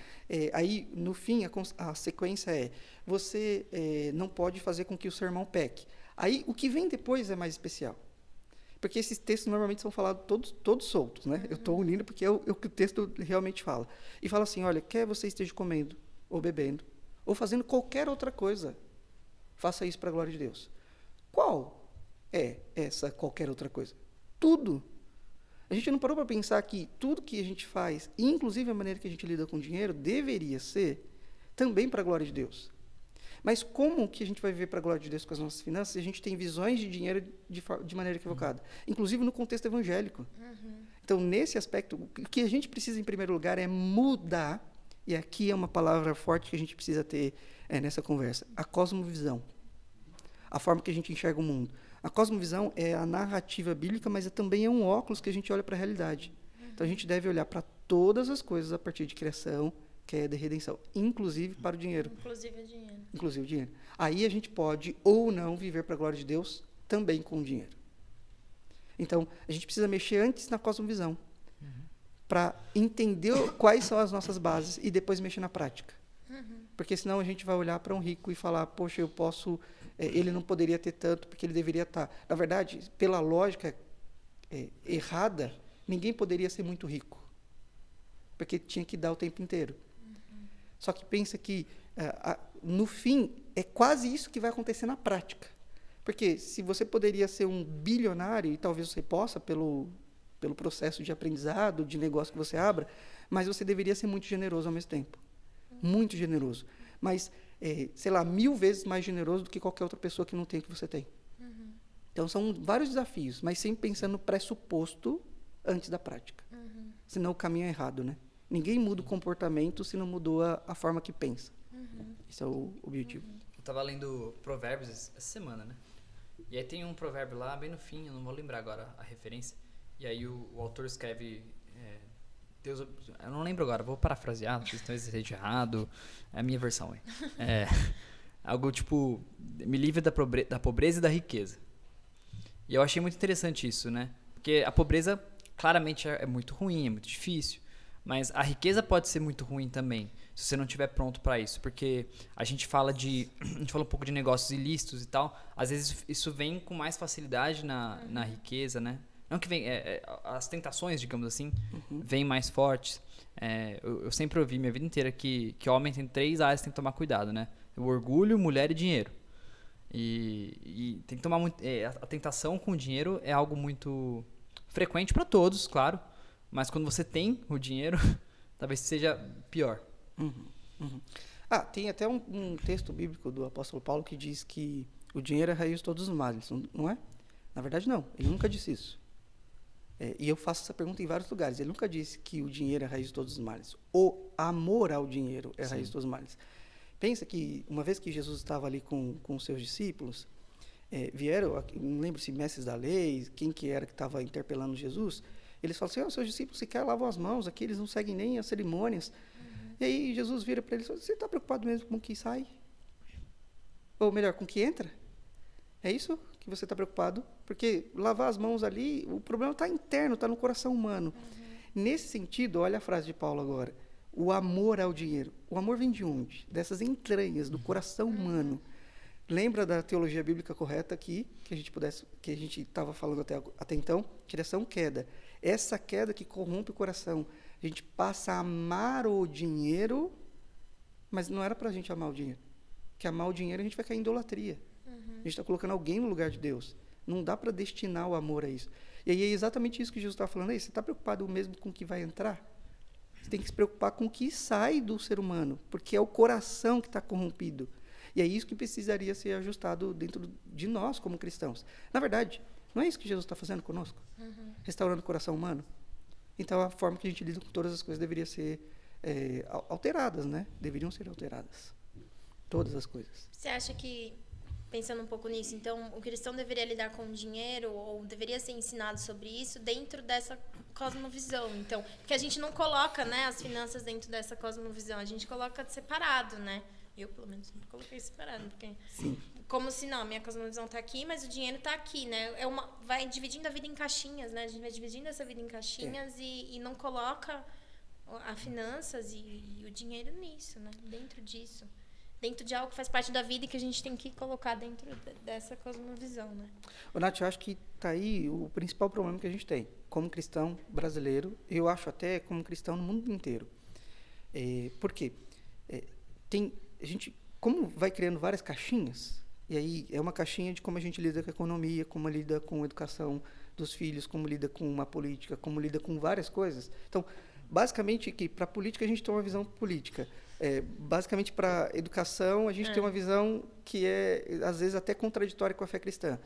Aí, no fim, a sequência é, você não pode fazer com que o seu irmão peque. Aí, o que vem depois é mais especial. Porque esses textos normalmente são falados todos soltos, né? Eu estou unindo porque é o que o texto realmente fala. E fala assim, olha, quer você esteja comendo, ou bebendo, ou fazendo qualquer outra coisa, faça isso para a glória de Deus. Qual é essa qualquer outra coisa? Tudo. A gente não parou para pensar que tudo que a gente faz, inclusive a maneira que a gente lida com o dinheiro, deveria ser também para a glória de Deus. Mas como que a gente vai viver para a glória de Deus com as nossas finanças se a gente tem visões de dinheiro de maneira equivocada? Inclusive no contexto evangélico. Então, nesse aspecto, o que a gente precisa, em primeiro lugar, é mudar, e aqui é uma palavra forte que a gente precisa ter nessa conversa, a cosmovisão. A forma que a gente enxerga o mundo. A cosmovisão é a narrativa bíblica, mas também é um óculos que a gente olha para a realidade. Então, a gente deve olhar para todas as coisas a partir de criação, queda e redenção, inclusive para o dinheiro. Inclusive o dinheiro. Inclusive o dinheiro. Aí a gente pode ou não viver para a glória de Deus também com o dinheiro. Então, a gente precisa mexer antes na cosmovisão, para entender quais são as nossas bases e depois mexer na prática. Porque senão a gente vai olhar para um rico e falar, poxa, eu posso, ele não poderia ter tanto porque ele deveria estar. Na verdade, pela lógica errada, ninguém poderia ser muito rico, porque tinha que dar o tempo inteiro. Só que pensa que, no fim, é quase isso que vai acontecer na prática. Porque se você poderia ser um bilionário, e talvez você possa, pelo processo de aprendizado, de negócio que você abra, mas você deveria ser muito generoso ao mesmo tempo. Muito generoso. Mas, sei lá, 1000 vezes mais generoso do que qualquer outra pessoa que não tem o que você tem. Então, são vários desafios, mas sempre pensando no pressuposto antes da prática. Senão o caminho é errado, né? Ninguém muda o comportamento se não mudou a forma que pensa. Esse é o objetivo. Eu estava lendo Provérbios essa semana, né? E aí tem um provérbio lá, bem no fim, eu não vou lembrar agora a referência. E aí o autor escreve... Deus, eu não lembro agora, vou parafrasear, vocês estão esteja errado, é a minha versão. Algo tipo, me livre da pobreza e da riqueza. E eu achei muito interessante isso, né? Porque a pobreza claramente é muito ruim, é muito difícil. Mas a riqueza pode ser muito ruim também, se você não estiver pronto para isso. Porque a gente fala um pouco de negócios ilícitos e tal. Às vezes isso vem com mais facilidade na riqueza, né? Não que vem... as tentações, digamos assim, vêm mais fortes. Eu sempre ouvi minha vida inteira que homem tem 3 áreas que tem que tomar cuidado, né? O orgulho, mulher e dinheiro. E tem que tomar muito... a tentação com o dinheiro é algo muito frequente para todos, claro. Mas quando você tem o dinheiro, talvez seja pior. Tem até um texto bíblico do apóstolo Paulo que diz que o dinheiro é a raiz de todos os males, não é? Na verdade, não. Ele nunca disse isso. E eu faço essa pergunta em vários lugares. Ele nunca disse que o dinheiro é a raiz de todos os males. O amor ao dinheiro é a raiz de todos os males. Pensa que, uma vez que Jesus estava ali com os seus discípulos, vieram, não lembro se mestres da lei, quem que era que estava interpelando Jesus, eles falam assim, seus discípulos sequer lavam as mãos, aqui eles não seguem nem as cerimônias. E aí Jesus vira para eles e fala, você está preocupado mesmo com o que sai? Ou melhor, com o que entra? É isso que você está preocupado? Porque lavar as mãos ali, o problema está interno, está no coração humano. Nesse sentido, olha a frase de Paulo agora, o amor ao dinheiro. O amor vem de onde? Dessas entranhas, do coração humano. Lembra da teologia bíblica correta aqui, que a gente estava falando até então? Criação, queda. Essa queda que corrompe o coração. A gente passa a amar o dinheiro, mas não era para a gente amar o dinheiro. Porque amar o dinheiro a gente vai cair em idolatria. A gente está colocando alguém no lugar de Deus. Não dá para destinar o amor a isso. E aí é exatamente isso que Jesus está falando. Aí, você está preocupado mesmo com o que vai entrar? Você tem que se preocupar com o que sai do ser humano, porque é o coração que está corrompido. E é isso que precisaria ser ajustado dentro de nós como cristãos. Na verdade, não é isso que Jesus está fazendo conosco? Restaurando o coração humano? Então, a forma que a gente lida com todas as coisas deveria ser alteradas, né? Deveriam ser alteradas. Todas as coisas. Você acha que, pensando um pouco nisso, então, o cristão deveria lidar com o dinheiro ou deveria ser ensinado sobre isso dentro dessa cosmovisão? Então, porque a gente não coloca, né, as finanças dentro dessa cosmovisão, a gente coloca separado, né? Eu, pelo menos, sempre coloquei separado, porque... Sim. Como se, não, a minha cosmovisão está aqui, mas o dinheiro está aqui, né? Vai dividindo a vida em caixinhas, né? A gente vai dividindo essa vida em caixinhas e não coloca a finanças e o dinheiro nisso, né? Dentro disso. Dentro de algo que faz parte da vida e que a gente tem que colocar dentro dessa cosmovisão, né? Ô, Nath, eu acho que tá aí o principal problema que a gente tem, como cristão brasileiro, eu acho até como cristão no mundo inteiro. Por quê? A gente, como vai criando várias caixinhas, e aí é uma caixinha de como a gente lida com a economia, como lida com a educação dos filhos, como lida com uma política, como lida com várias coisas. Então, basicamente, que para a política a gente tem uma visão política. Basicamente, para a educação, a gente tem uma visão que é, às vezes, até contraditória com a fé cristã.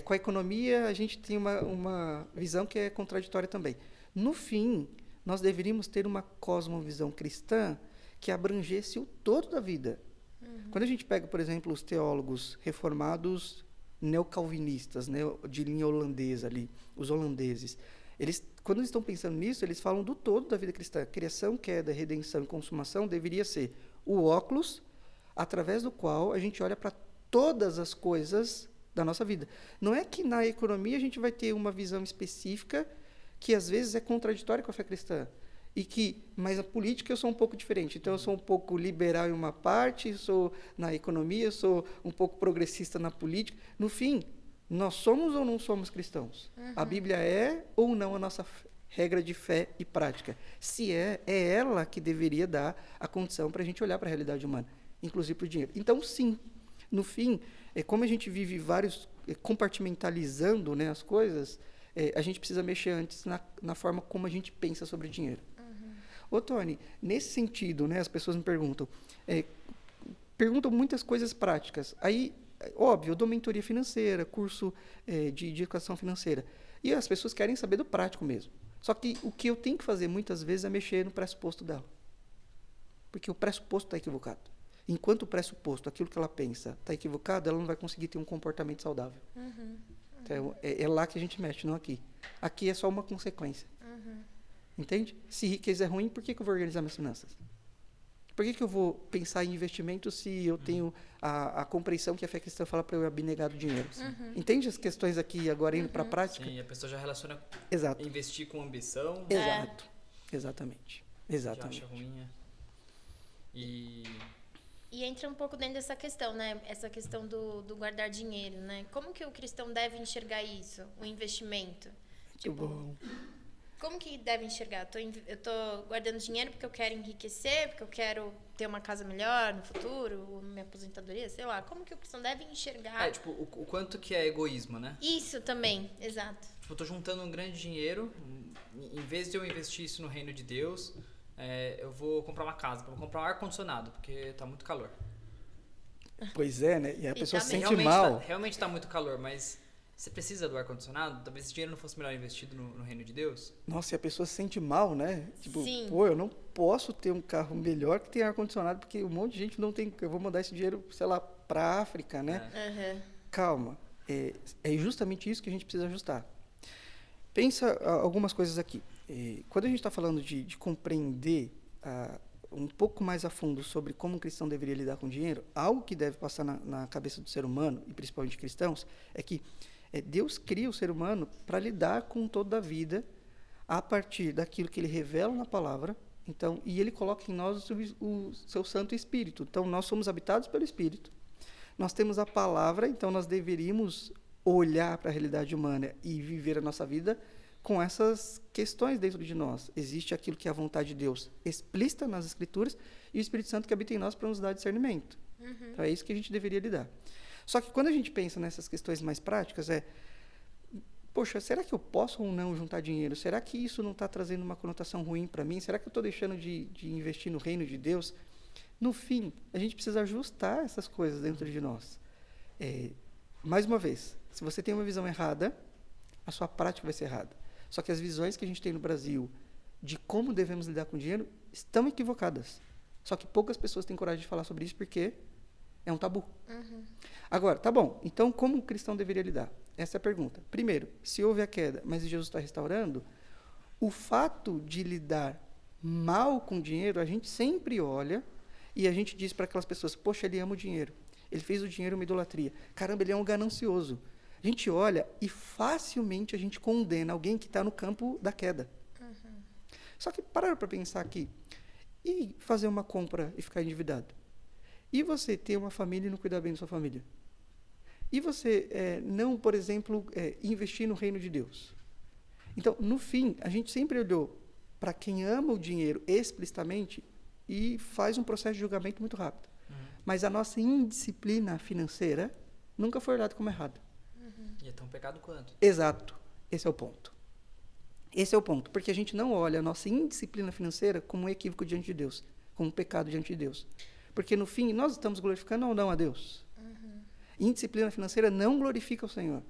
Com a economia, a gente tem uma visão que é contraditória também. No fim, nós deveríamos ter uma cosmovisão cristã que abrangesse o todo da vida. Quando a gente pega, por exemplo, os teólogos reformados neocalvinistas, né, de linha holandesa ali, os holandeses, quando eles estão pensando nisso, eles falam do todo da vida cristã. Criação, queda, redenção e consumação deveria ser o óculos através do qual a gente olha para todas as coisas da nossa vida. Não é que na economia a gente vai ter uma visão específica que às vezes é contraditória com a fé cristã. Mas a política eu sou um pouco diferente. Então eu sou um pouco liberal em uma parte, sou na economia, eu sou um pouco progressista na política. No fim, nós somos ou não somos cristãos? A Bíblia é ou não a nossa regra de fé e prática? Se é ela que deveria dar a condição para a gente olhar para a realidade humana, inclusive para o dinheiro. Então, sim, no fim, como a gente vive compartimentalizando, né, as coisas, a gente precisa mexer antes na forma como a gente pensa sobre dinheiro. Ô, Tony, nesse sentido, né, as pessoas me perguntam muitas coisas práticas. Aí, óbvio, eu dou mentoria financeira, curso de educação financeira. E as pessoas querem saber do prático mesmo. Só que o que eu tenho que fazer muitas vezes é mexer no pressuposto dela. Porque o pressuposto está equivocado. Enquanto o pressuposto, aquilo que ela pensa, está equivocado, ela não vai conseguir ter um comportamento saudável. Então, é lá que a gente mexe, não aqui. Aqui é só uma consequência. Entende? Se riqueza é ruim, por que eu vou organizar minhas finanças? Por que eu vou pensar em investimento se eu tenho a compreensão que a fé cristã fala para eu abnegar do dinheiro? Entende as questões aqui agora indo para a prática? Sim, a pessoa já relaciona investir com ambição. Exato. Exatamente. Já acha ruim, E entra um pouco dentro dessa questão, né? Essa questão do guardar dinheiro, né? Como que o cristão deve enxergar isso? O investimento? Muito bom. Como que deve enxergar? Eu tô guardando dinheiro porque eu quero enriquecer, porque eu quero ter uma casa melhor no futuro, minha aposentadoria, sei lá. Como que o cristão deve enxergar? O quanto que é egoísmo, né? Isso também, exato. Eu tô juntando um grande dinheiro, em vez de eu investir isso no reino de Deus, eu vou comprar uma casa, vou comprar um ar-condicionado, porque tá muito calor. Pois é, né? E a pessoa se sente realmente mal. Realmente tá muito calor, mas você precisa do ar-condicionado? Talvez esse dinheiro não fosse melhor investido no reino de Deus? Nossa, e a pessoa se sente mal, né? Tipo, Sim. eu não posso ter um carro melhor que tem ar-condicionado, porque um monte de gente não tem. Eu vou mandar esse dinheiro, sei lá, para a África, né? Calma. É justamente isso que a gente precisa ajustar. Pensa algumas coisas aqui. Quando a gente está falando de compreender um pouco mais a fundo sobre como um cristão deveria lidar com dinheiro, algo que deve passar na cabeça do ser humano, e principalmente cristãos, é que Deus cria o ser humano para lidar com toda a vida a partir daquilo que ele revela na palavra, então, e ele coloca em nós o seu Santo Espírito. Então, nós somos habitados pelo Espírito. Nós temos a palavra, então nós deveríamos olhar para a realidade humana e viver a nossa vida com essas questões dentro de nós. Existe aquilo que é a vontade de Deus explícita nas Escrituras e o Espírito Santo que habita em nós para nos dar discernimento. Então, é isso que a gente deveria lidar. Só que quando a gente pensa nessas questões mais práticas, poxa, será que eu posso ou não juntar dinheiro? Será que isso não está trazendo uma conotação ruim para mim? Será que eu estou deixando de investir no reino de Deus? No fim, a gente precisa ajustar essas coisas dentro de nós. Mais uma vez, se você tem uma visão errada, a sua prática vai ser errada. Só que as visões que a gente tem no Brasil de como devemos lidar com dinheiro estão equivocadas. Só que poucas pessoas têm coragem de falar sobre isso porque é um tabu. Agora, tá bom, então como o cristão deveria lidar? Essa é a pergunta. Primeiro, se houve a queda, mas Jesus está restaurando, o fato de lidar mal com dinheiro, a gente sempre olha e a gente diz para aquelas pessoas, poxa, ele ama o dinheiro. Ele fez o dinheiro uma idolatria. Caramba, ele é um ganancioso. A gente olha e facilmente a gente condena alguém que está no campo da queda. Só que pararam para pensar aqui, e fazer uma compra e ficar endividado? E você ter uma família e não cuidar bem da sua família? E você não, por exemplo, investir no reino de Deus? Então, no fim, a gente sempre olhou para quem ama o dinheiro explicitamente e faz um processo de julgamento muito rápido. Mas a nossa indisciplina financeira nunca foi olhada como errada. E é tão pecado quanto. Exato. Esse é o ponto. Esse é o ponto. Porque a gente não olha a nossa indisciplina financeira como um equívoco diante de Deus, como um pecado diante de Deus. Porque, no fim, nós estamos glorificando ou não a Deus? Indisciplina financeira não glorifica o Senhor.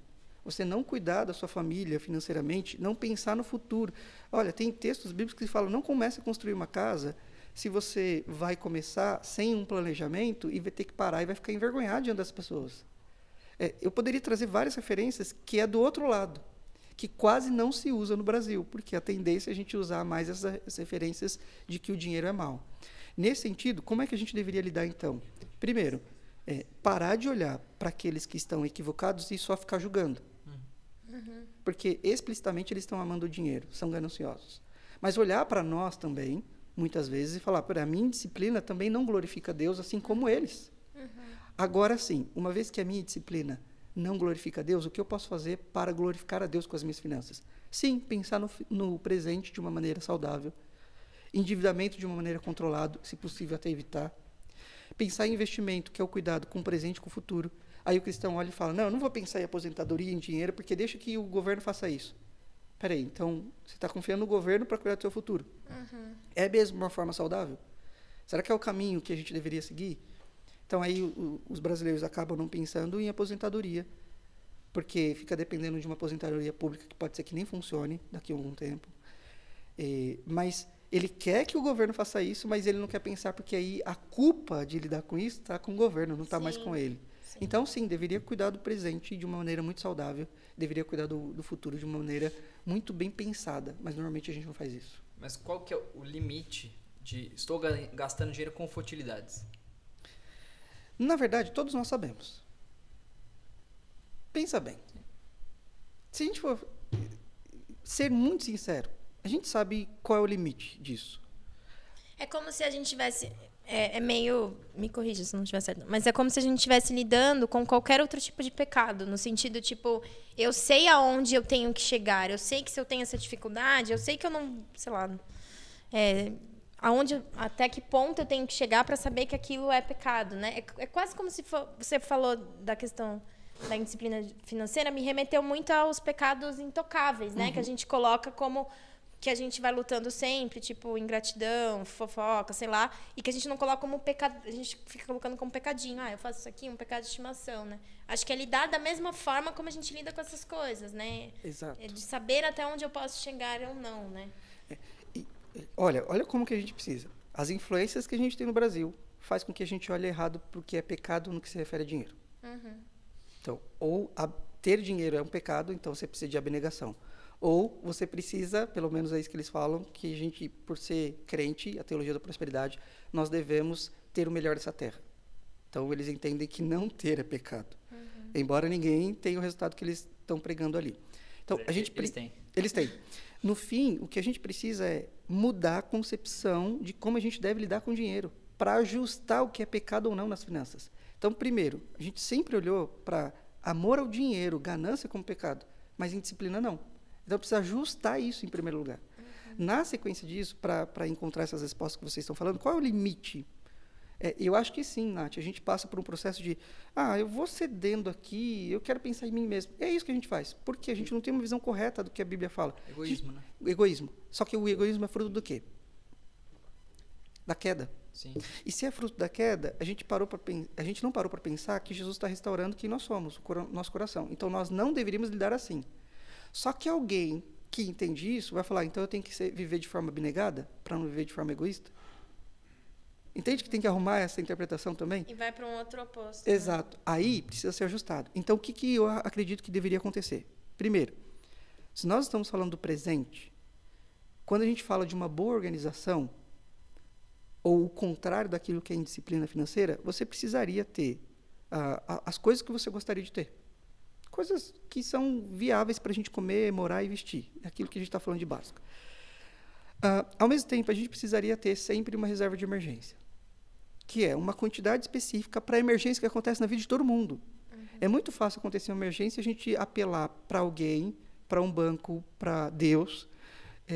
Você não cuidar da sua família financeiramente, não pensar no futuro. Olha, tem textos bíblicos que falam, não comece a construir uma casa se você vai começar sem um planejamento e vai ter que parar e vai ficar envergonhado diante das pessoas. Eu poderia trazer várias referências que é do outro lado, que quase não se usa no Brasil, porque a tendência é a gente usar mais essas referências de que o dinheiro é mau. Nesse sentido, como é que a gente deveria lidar, então? Primeiro, parar de olhar para aqueles que estão equivocados e só ficar julgando. Porque explicitamente eles estão amando o dinheiro, são gananciosos. Mas olhar para nós também, muitas vezes, e falar, a minha disciplina também não glorifica Deus, assim como eles. Agora sim, uma vez que a minha disciplina não glorifica a Deus, o que eu posso fazer para glorificar a Deus com as minhas finanças? Sim, pensar no presente de uma maneira saudável, endividamento de uma maneira controlada, se possível até evitar. Pensar em investimento, que é o cuidado com o presente e com o futuro. Aí o cristão olha e fala, não, eu não vou pensar em aposentadoria, em dinheiro, porque deixa que o governo faça isso. Peraí, então você está confiando no governo para cuidar do seu futuro. É mesmo uma forma saudável? Será que é o caminho que a gente deveria seguir? Então aí os brasileiros acabam não pensando em aposentadoria, porque fica dependendo de uma aposentadoria pública que pode ser que nem funcione daqui a algum tempo. Mas ele quer que o governo faça isso, mas ele não quer pensar, porque aí a culpa de lidar com isso está com o governo, não está mais com ele. Sim. Então, sim, deveria cuidar do presente de uma maneira muito saudável, deveria cuidar do futuro de uma maneira muito bem pensada, mas normalmente a gente não faz isso. Mas qual que é o limite de estou gastando dinheiro com futilidades? Na verdade, todos nós sabemos. Pensa bem. Se a gente for ser muito sincero, a gente sabe qual é o limite disso. É como se a gente tivesse... É meio... Me corrija se não estiver certo. Mas é como se a gente estivesse lidando com qualquer outro tipo de pecado. No sentido, tipo... Eu sei aonde eu tenho que chegar. Eu sei que se eu tenho essa dificuldade... Eu sei que eu não... Sei lá... Até que ponto eu tenho que chegar para saber que aquilo é pecado, né? É quase como se você falou da questão da indisciplina financeira. Me remeteu muito aos pecados intocáveis, né? Que a gente coloca como... que a gente vai lutando sempre, tipo, ingratidão, fofoca, sei lá, e que a gente não coloca como pecado, a gente fica colocando como pecadinho. Eu faço isso aqui, um pecado de estimação, né? Acho que é lidar da mesma forma como a gente lida com essas coisas, né? Exato. De saber até onde eu posso chegar ou não, né? Olha como que a gente precisa. As influências que a gente tem no Brasil faz com que a gente olhe errado pro que é pecado no que se refere a dinheiro. Então, ter dinheiro é um pecado, então você precisa de abnegação. Ou você precisa, pelo menos é isso que eles falam, que a gente, por ser crente, a teologia da prosperidade, nós devemos ter o melhor dessa terra. Então, eles entendem que não ter é pecado. Embora ninguém tenha o resultado que eles estão pregando ali. Então, eles têm. No fim, o que a gente precisa é mudar a concepção de como a gente deve lidar com o dinheiro, para ajustar o que é pecado ou não nas finanças. Então, primeiro, a gente sempre olhou para amor ao dinheiro, ganância como pecado, mas indisciplina não. Então, precisa ajustar isso em primeiro lugar. Na sequência disso, para encontrar essas respostas que vocês estão falando, qual é o limite? Eu acho que sim, Nath. A gente passa por um processo de, eu vou cedendo aqui, eu quero pensar em mim mesmo. É isso que a gente faz, porque a gente não tem uma visão correta do que a Bíblia fala. Egoísmo, né? Egoísmo. Só que o egoísmo é fruto do quê? Da queda. Sim. E se é fruto da queda, a gente não parou para pensar que Jesus está restaurando quem nós somos, o nosso coração. Então, nós não deveríamos lidar assim. Só que alguém que entende isso vai falar, então eu tenho que viver de forma abnegada para não viver de forma egoísta? Entende que tem que arrumar essa interpretação também? E vai para um outro oposto. Exato. Né? Aí precisa ser ajustado. Então, o que eu acredito que deveria acontecer? Primeiro, se nós estamos falando do presente, quando a gente fala de uma boa organização, ou o contrário daquilo que é indisciplina financeira, você precisaria ter as coisas que você gostaria de ter. Coisas que são viáveis para a gente comer, morar e vestir. É aquilo que a gente está falando de básico. Ao mesmo tempo, a gente precisaria ter sempre uma reserva de emergência, que é uma quantidade específica para a emergência que acontece na vida de todo mundo. É muito fácil acontecer uma emergência e a gente apelar para alguém, para um banco, para Deus,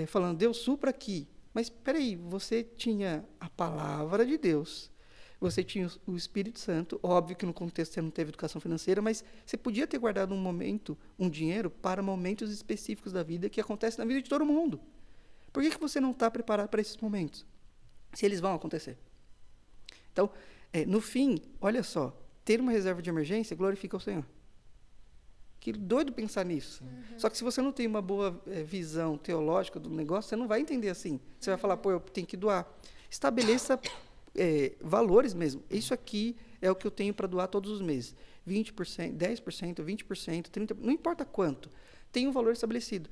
falando, Deus, supra aqui. Mas, espera aí, você tinha a palavra de Deus, você tinha o Espírito Santo, óbvio que no contexto você não teve educação financeira, mas você podia ter guardado um dinheiro para momentos específicos da vida que acontecem na vida de todo mundo. Por que você não está preparado para esses momentos? Se eles vão acontecer. Então, no fim, olha só, ter uma reserva de emergência glorifica o Senhor. Que doido pensar nisso. Só que se você não tem uma boa visão teológica do negócio, você não vai entender assim. Você vai falar, pô, eu tenho que doar. Estabeleça valores mesmo. Isso aqui é o que eu tenho para doar todos os meses. 20%, 10%, 20%, 30%, não importa quanto. Tem um valor estabelecido.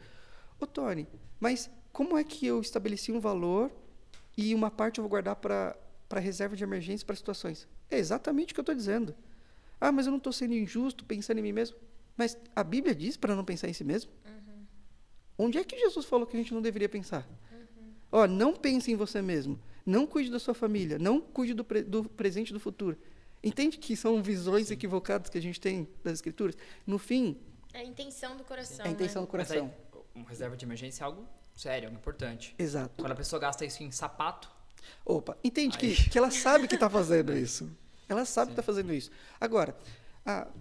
Ô, Tony, mas como é que eu estabeleci um valor e uma parte eu vou guardar para reserva de emergência, para situações? É exatamente o que eu estou dizendo. Ah, mas eu não estou sendo injusto pensando em mim mesmo. Mas a Bíblia diz para não pensar em si mesmo? Onde é que Jesus falou que a gente não deveria pensar? Ó, não pense em você mesmo. Não cuide da sua família. Não cuide do presente e do futuro. Entende que são visões equivocadas que a gente tem das Escrituras? No fim... É a intenção do coração, É a intenção do coração. Mas aí, uma reserva de emergência é algo sério, algo importante. Exato. Quando a pessoa gasta isso em sapato... Opa, entende que ela sabe que está fazendo isso. Ela sabe que está fazendo isso. Agora,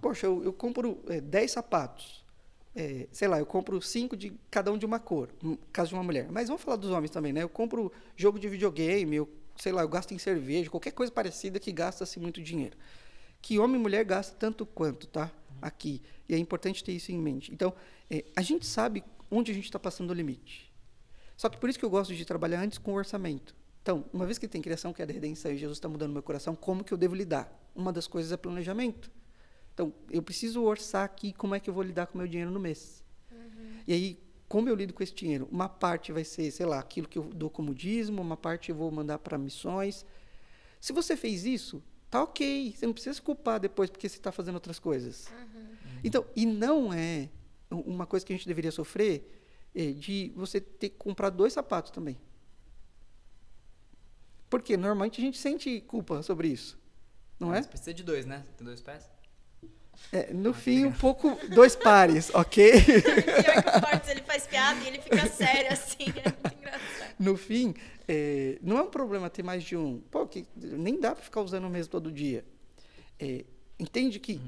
poxa, eu compro 10 sapatos. Sei lá, eu compro 5 de cada um de uma cor, no caso de uma mulher. Mas vamos falar dos homens também, né? Eu compro jogo de videogame, eu gasto em cerveja, qualquer coisa parecida que gasta-se muito dinheiro. Que homem e mulher gasta tanto quanto, tá? Aqui. E é importante ter isso em mente. Então, a gente sabe onde a gente está passando o limite. Só que por isso que eu gosto de trabalhar antes com o orçamento. Então, uma vez que tem criação, que é a redenção, e Jesus está mudando meu coração, como que eu devo lidar? Uma das coisas é planejamento. Então, eu preciso orçar aqui como é que eu vou lidar com o meu dinheiro no mês. E aí, como eu lido com esse dinheiro? Uma parte vai ser, sei lá, aquilo que eu dou como dízimo, uma parte eu vou mandar para missões. Se você fez isso, tá ok. Você não precisa se culpar depois porque você está fazendo outras coisas. Então, e não é uma coisa que a gente deveria sofrer de você ter que comprar 2 sapatos também. Porque normalmente a gente sente culpa sobre isso. Não é? Mas precisa de 2, né? Tem 2 pés? No fim, um pouco 2 pares, ok? Pior que o Fortes, ele faz piada e ele fica sério assim, é muito engraçado. No fim, não é um problema ter mais de um. Pô, nem dá para ficar usando o mesmo todo dia. Entende que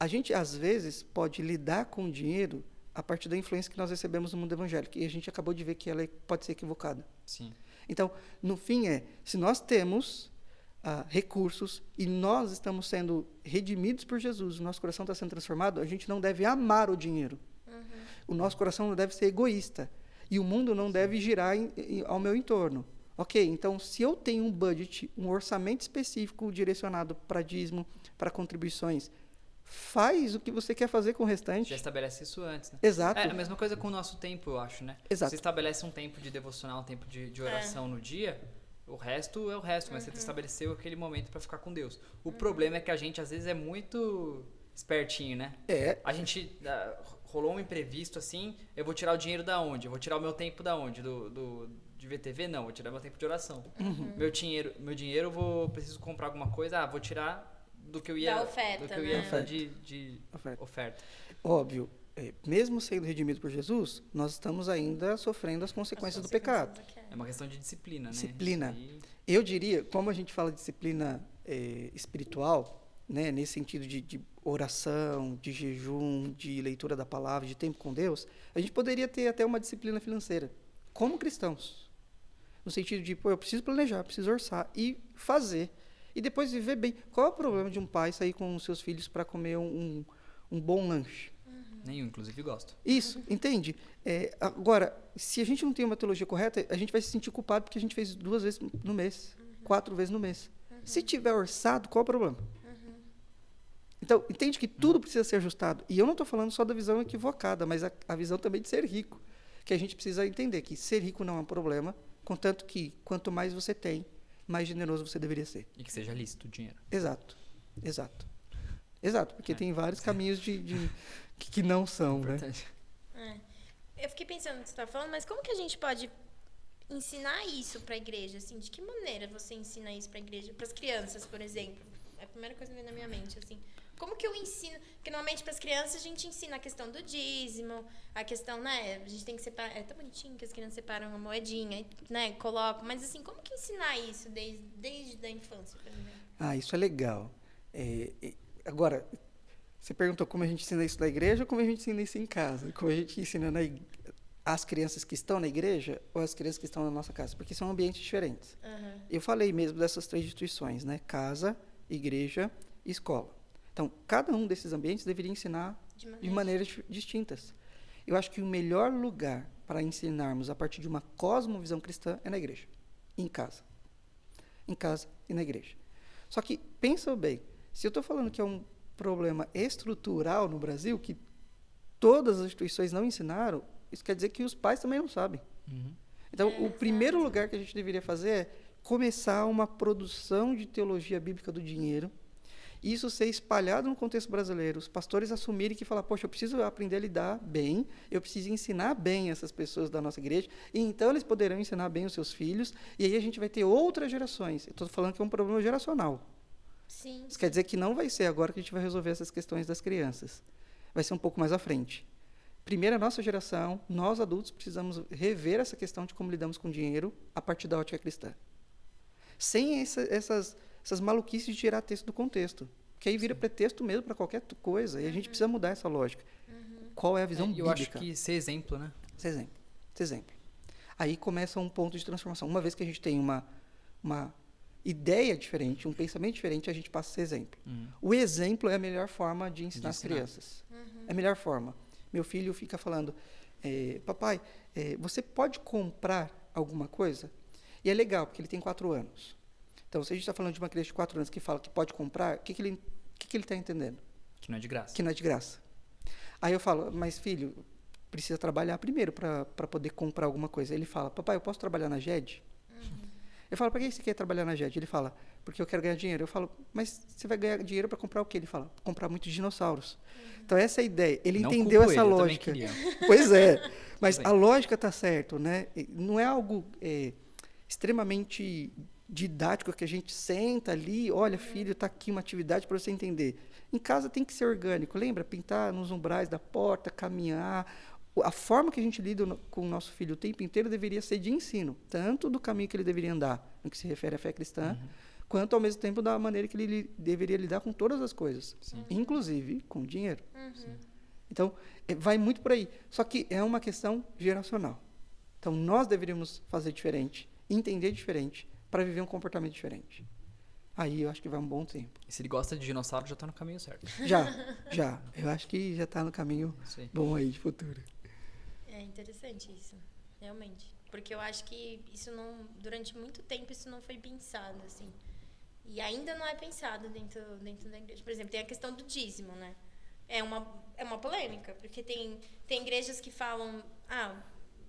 a gente, às vezes, pode lidar com o dinheiro a partir da influência que nós recebemos no mundo evangélico. E a gente acabou de ver que ela pode ser equivocada. Sim. Então, no fim, se nós temos recursos e nós estamos sendo redimidos por Jesus, o nosso coração está sendo transformado, a gente não deve amar o dinheiro. O nosso coração não deve ser egoísta. E o mundo não deve girar ao meu entorno. Ok, então, se eu tenho um budget, um orçamento específico direcionado para dízimo, para contribuições, faz o que você quer fazer com o restante. Já estabelece isso antes, né? Exato. É a mesma coisa com o nosso tempo, eu acho, né? Exato. Você estabelece um tempo de devocional, um tempo de oração no dia, o resto é o resto, mas você estabeleceu aquele momento para ficar com Deus. O problema é que a gente, às vezes, é muito espertinho, né? A gente... rolou um imprevisto, assim, eu vou tirar o dinheiro da onde? Eu vou tirar o meu tempo da onde? De VTV? Não, vou tirar meu tempo de oração. Meu dinheiro, preciso comprar alguma coisa, vou tirar do que eu ia... Da oferta, do que eu ia de oferta. Óbvio, mesmo sendo redimido por Jesus, nós estamos ainda sofrendo as consequências do pecado. É uma questão de disciplina, né? Disciplina. Eu diria, como a gente fala de disciplina espiritual, né, nesse sentido de oração, de jejum, de leitura da palavra, de tempo com Deus, a gente poderia ter até uma disciplina financeira, como cristãos. No sentido de, eu preciso planejar, preciso orçar e fazer. E depois viver bem. Qual é o problema de um pai sair com os seus filhos para comer um bom lanche? Nenhum, inclusive gosto. Isso, entende? Agora, se a gente não tem uma teologia correta, a gente vai se sentir culpado porque a gente fez 2 vezes no mês, 4 vezes no mês. Se tiver orçado, qual é o problema? Então, entende que tudo precisa ser ajustado. E eu não estou falando só da visão equivocada, mas a visão também de ser rico. Que a gente precisa entender que ser rico não é um problema, contanto que quanto mais você tem, mais generoso você deveria ser. E que seja lícito o dinheiro. Exato, porque tem vários caminhos que não são, né? Eu fiquei pensando no que você estava falando, mas como que a gente pode ensinar isso para a igreja, assim, de que maneira você ensina isso para a igreja, para as crianças, por exemplo? É a primeira coisa que vem na minha mente, assim. Como que eu ensino? Porque normalmente para as crianças a gente ensina a questão do dízimo, a questão, né, a gente tem que separar, é tão bonitinho que as crianças separam uma moedinha, né, colocam, mas assim, como que ensinar isso desde a infância, por exemplo? Isso é legal. Agora, você perguntou como a gente ensina isso na igreja ou como a gente ensina isso em casa? Como a gente ensina as crianças que estão na igreja ou as crianças que estão na nossa casa? Porque são ambientes diferentes. Uhum. Eu falei mesmo dessas 3 instituições, né? Casa, igreja e escola. Então, cada um desses ambientes deveria ensinar de maneiras distintas. Eu acho que o melhor lugar para ensinarmos a partir de uma cosmovisão cristã é na igreja, em casa. Em casa e na igreja. Só que, pensa bem, se eu estou falando que é um problema estrutural no Brasil, que todas as instituições não ensinaram, isso quer dizer que os pais também não sabem. Uhum. Então, o primeiro lugar que a gente deveria fazer é começar uma produção de teologia bíblica do dinheiro, isso ser espalhado no contexto brasileiro, os pastores assumirem que falar, poxa, eu preciso aprender a lidar bem, eu preciso ensinar bem essas pessoas da nossa igreja, e então eles poderão ensinar bem os seus filhos, e aí a gente vai ter outras gerações. Eu estou falando que é um problema geracional. Sim. Isso quer dizer que não vai ser agora que a gente vai resolver essas questões das crianças. Vai ser um pouco mais à frente. Primeiro, a nossa geração, nós adultos, precisamos rever essa questão de como lidamos com dinheiro a partir da ótica cristã. Sem essas maluquices de tirar texto do contexto. Porque aí vira pretexto mesmo para qualquer coisa. E a gente precisa mudar essa lógica. Qual é a visão bíblica? Eu acho que ser exemplo, né? Ser exemplo. Aí começa um ponto de transformação. Uma vez que a gente tem uma ideia diferente, um pensamento diferente, a gente passa a ser exemplo. O exemplo é a melhor forma de ensinar as crianças. É a melhor forma. Meu filho fica falando, papai, você pode comprar alguma coisa? E é legal, porque ele tem 4 anos. Então, se a gente está falando de uma criança de 4 anos que fala que pode comprar, o que ele está entendendo? Que não é de graça. Que não é de graça. Aí eu falo, mas filho, precisa trabalhar primeiro para poder comprar alguma coisa. Ele fala, papai, eu posso trabalhar na GED? Eu falo, para que você quer trabalhar na GED? Ele fala, porque eu quero ganhar dinheiro. Eu falo, mas você vai ganhar dinheiro para comprar o quê? Ele fala, comprar muitos dinossauros. Então, essa é a ideia. Ele não entendeu essa ele, lógica. Eu também queria. Pois é. Mas a lógica está certa, né? Não é algo extremamente didático que a gente senta ali, olha, filho, está aqui uma atividade para você entender. Em casa tem que ser orgânico. Lembra? Pintar nos umbrais da porta, caminhar. A forma que a gente lida com o nosso filho o tempo inteiro deveria ser de ensino, tanto do caminho que ele deveria andar, no que se refere à fé cristã, quanto, ao mesmo tempo, da maneira que ele deveria lidar com todas as coisas, inclusive com o dinheiro. Então, vai muito por aí. Só que é uma questão geracional. Então, nós deveríamos fazer diferente, entender diferente, para viver um comportamento diferente. Aí eu acho que vai um bom tempo. E se ele gosta de dinossauro, já está no caminho certo. Já. Eu acho que já está no caminho bom aí de futuro. É interessante isso, realmente. Porque eu acho que isso não, durante muito tempo, isso não foi pensado, assim. E ainda não é pensado dentro da igreja. Por exemplo, tem a questão do dízimo, né? É uma polêmica, porque tem igrejas que falam,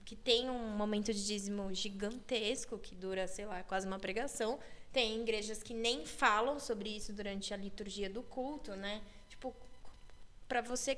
que tem um momento de dízimo gigantesco, que dura, sei lá, quase uma pregação. Tem igrejas que nem falam sobre isso durante a liturgia do culto, né? Tipo, para você,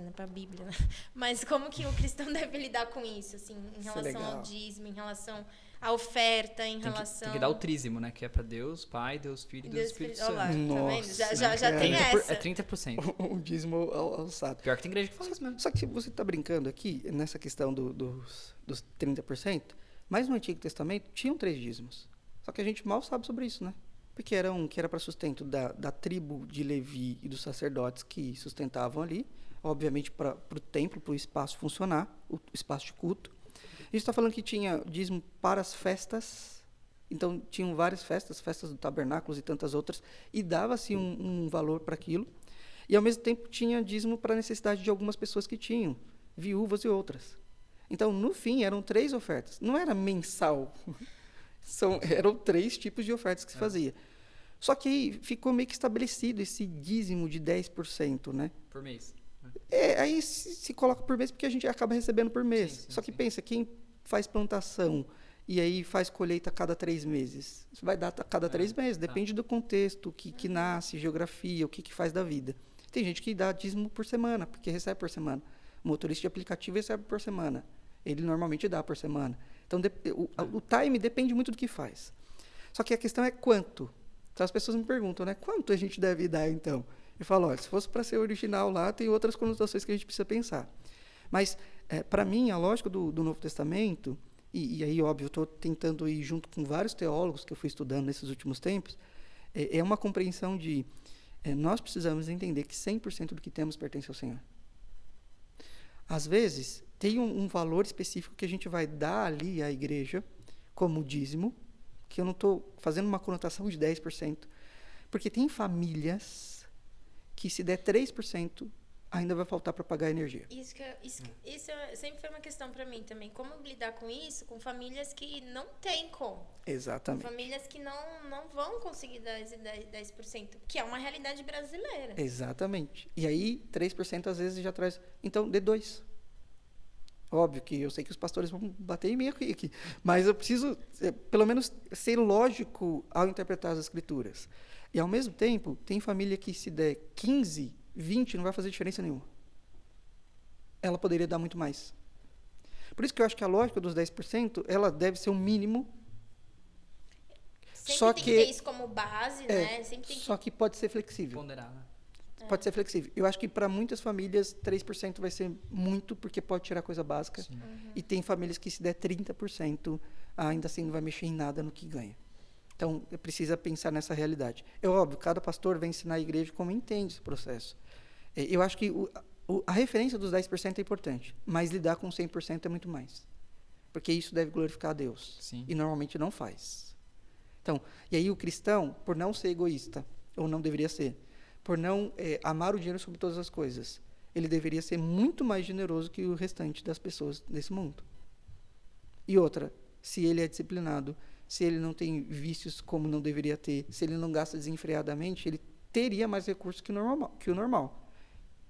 né? Para a Bíblia, né? Mas como que o cristão deve lidar com isso, assim, em relação ao dízimo, em relação à oferta, em relação... Tem que dar o trízimo, né? Que é para Deus, Pai, Deus Filho e Deus Espírito Santo. Olá, nossa, tá vendo? Já tem essa. É 30%. O dízimo alçado. Pior que tem igreja que fala isso mesmo. Só que você está brincando aqui, nessa questão dos 30%, mas no Antigo Testamento tinham 3 dízimos. Só que a gente mal sabe sobre isso, né? Porque era um que era para sustento da tribo de Levi e dos sacerdotes que sustentavam ali, obviamente para o templo, para o espaço funcionar, o espaço de culto. A gente está falando que tinha dízimo para as festas, então tinham várias festas do tabernáculo e tantas outras, e dava-se um valor para aquilo. E, ao mesmo tempo, tinha dízimo para a necessidade de algumas pessoas que tinham, viúvas e outras. Então, no fim, eram 3 ofertas. Não era mensal. Eram 3 tipos de ofertas que se fazia. Só que aí ficou meio que estabelecido esse dízimo de 10%, né? Por mês. Aí se coloca por mês porque a gente acaba recebendo por mês. Sim, Só que pensa, quem faz plantação e aí faz colheita a cada 3 meses, isso vai dar a cada 3 meses, depende do contexto, que nasce, geografia, o que faz da vida. Tem gente que dá dízimo por semana, porque recebe por semana. O motorista de aplicativo recebe por semana. Ele normalmente dá por semana. Então, o time depende muito do que faz. Só que a questão é quanto. Então, as pessoas me perguntam, né? Quanto a gente deve dar, então? Eu falo, olha, se fosse para ser original lá, tem outras conotações que a gente precisa pensar. Mas, para mim, a lógica do Novo Testamento, e aí, óbvio, eu estou tentando ir junto com vários teólogos que eu fui estudando nesses últimos tempos, é uma compreensão de nós precisamos entender que 100% do que temos pertence ao Senhor. Às vezes, tem um valor específico que a gente vai dar ali à igreja, como dízimo, que eu não estou fazendo uma conotação de 10%, porque tem famílias que se der 3%, ainda vai faltar para pagar a energia. Isso sempre foi uma questão para mim também. Como lidar com isso, com famílias que não têm como. Exatamente. Famílias que não vão conseguir dar esse 10%, que é uma realidade brasileira. Exatamente. E aí, 3% às vezes já traz... Então, dê 2%. Óbvio que eu sei que os pastores vão bater em mim aqui, mas eu preciso, pelo menos, ser lógico ao interpretar as Escrituras. E, ao mesmo tempo, tem família que se der 15%, 20% não vai fazer diferença nenhuma. Ela poderia dar muito mais. Por isso que eu acho que a lógica dos 10%, ela deve ser o mínimo. Sempre só tem que que ter isso como base, né? Sempre tem só que pode ser flexível. Ponderar, né? Pode ser flexível. Eu acho que para muitas famílias, 3% vai ser muito, porque pode tirar coisa básica. E tem famílias que se der 30%, ainda assim não vai mexer em nada no que ganha. Então, precisa pensar nessa realidade. É óbvio, cada pastor vai ensinar a igreja como entende esse processo. Eu acho que a referência dos 10% é importante, mas lidar com 100% é muito mais. Porque isso deve glorificar a Deus. Sim. E normalmente não faz. Então, e aí o cristão, por não ser egoísta, ou não deveria ser, por não amar o dinheiro sobre todas as coisas, ele deveria ser muito mais generoso que o restante das pessoas desse mundo. E outra, se ele é disciplinado, se ele não tem vícios como não deveria ter, se ele não gasta desenfreadamente, ele teria mais recursos que o normal.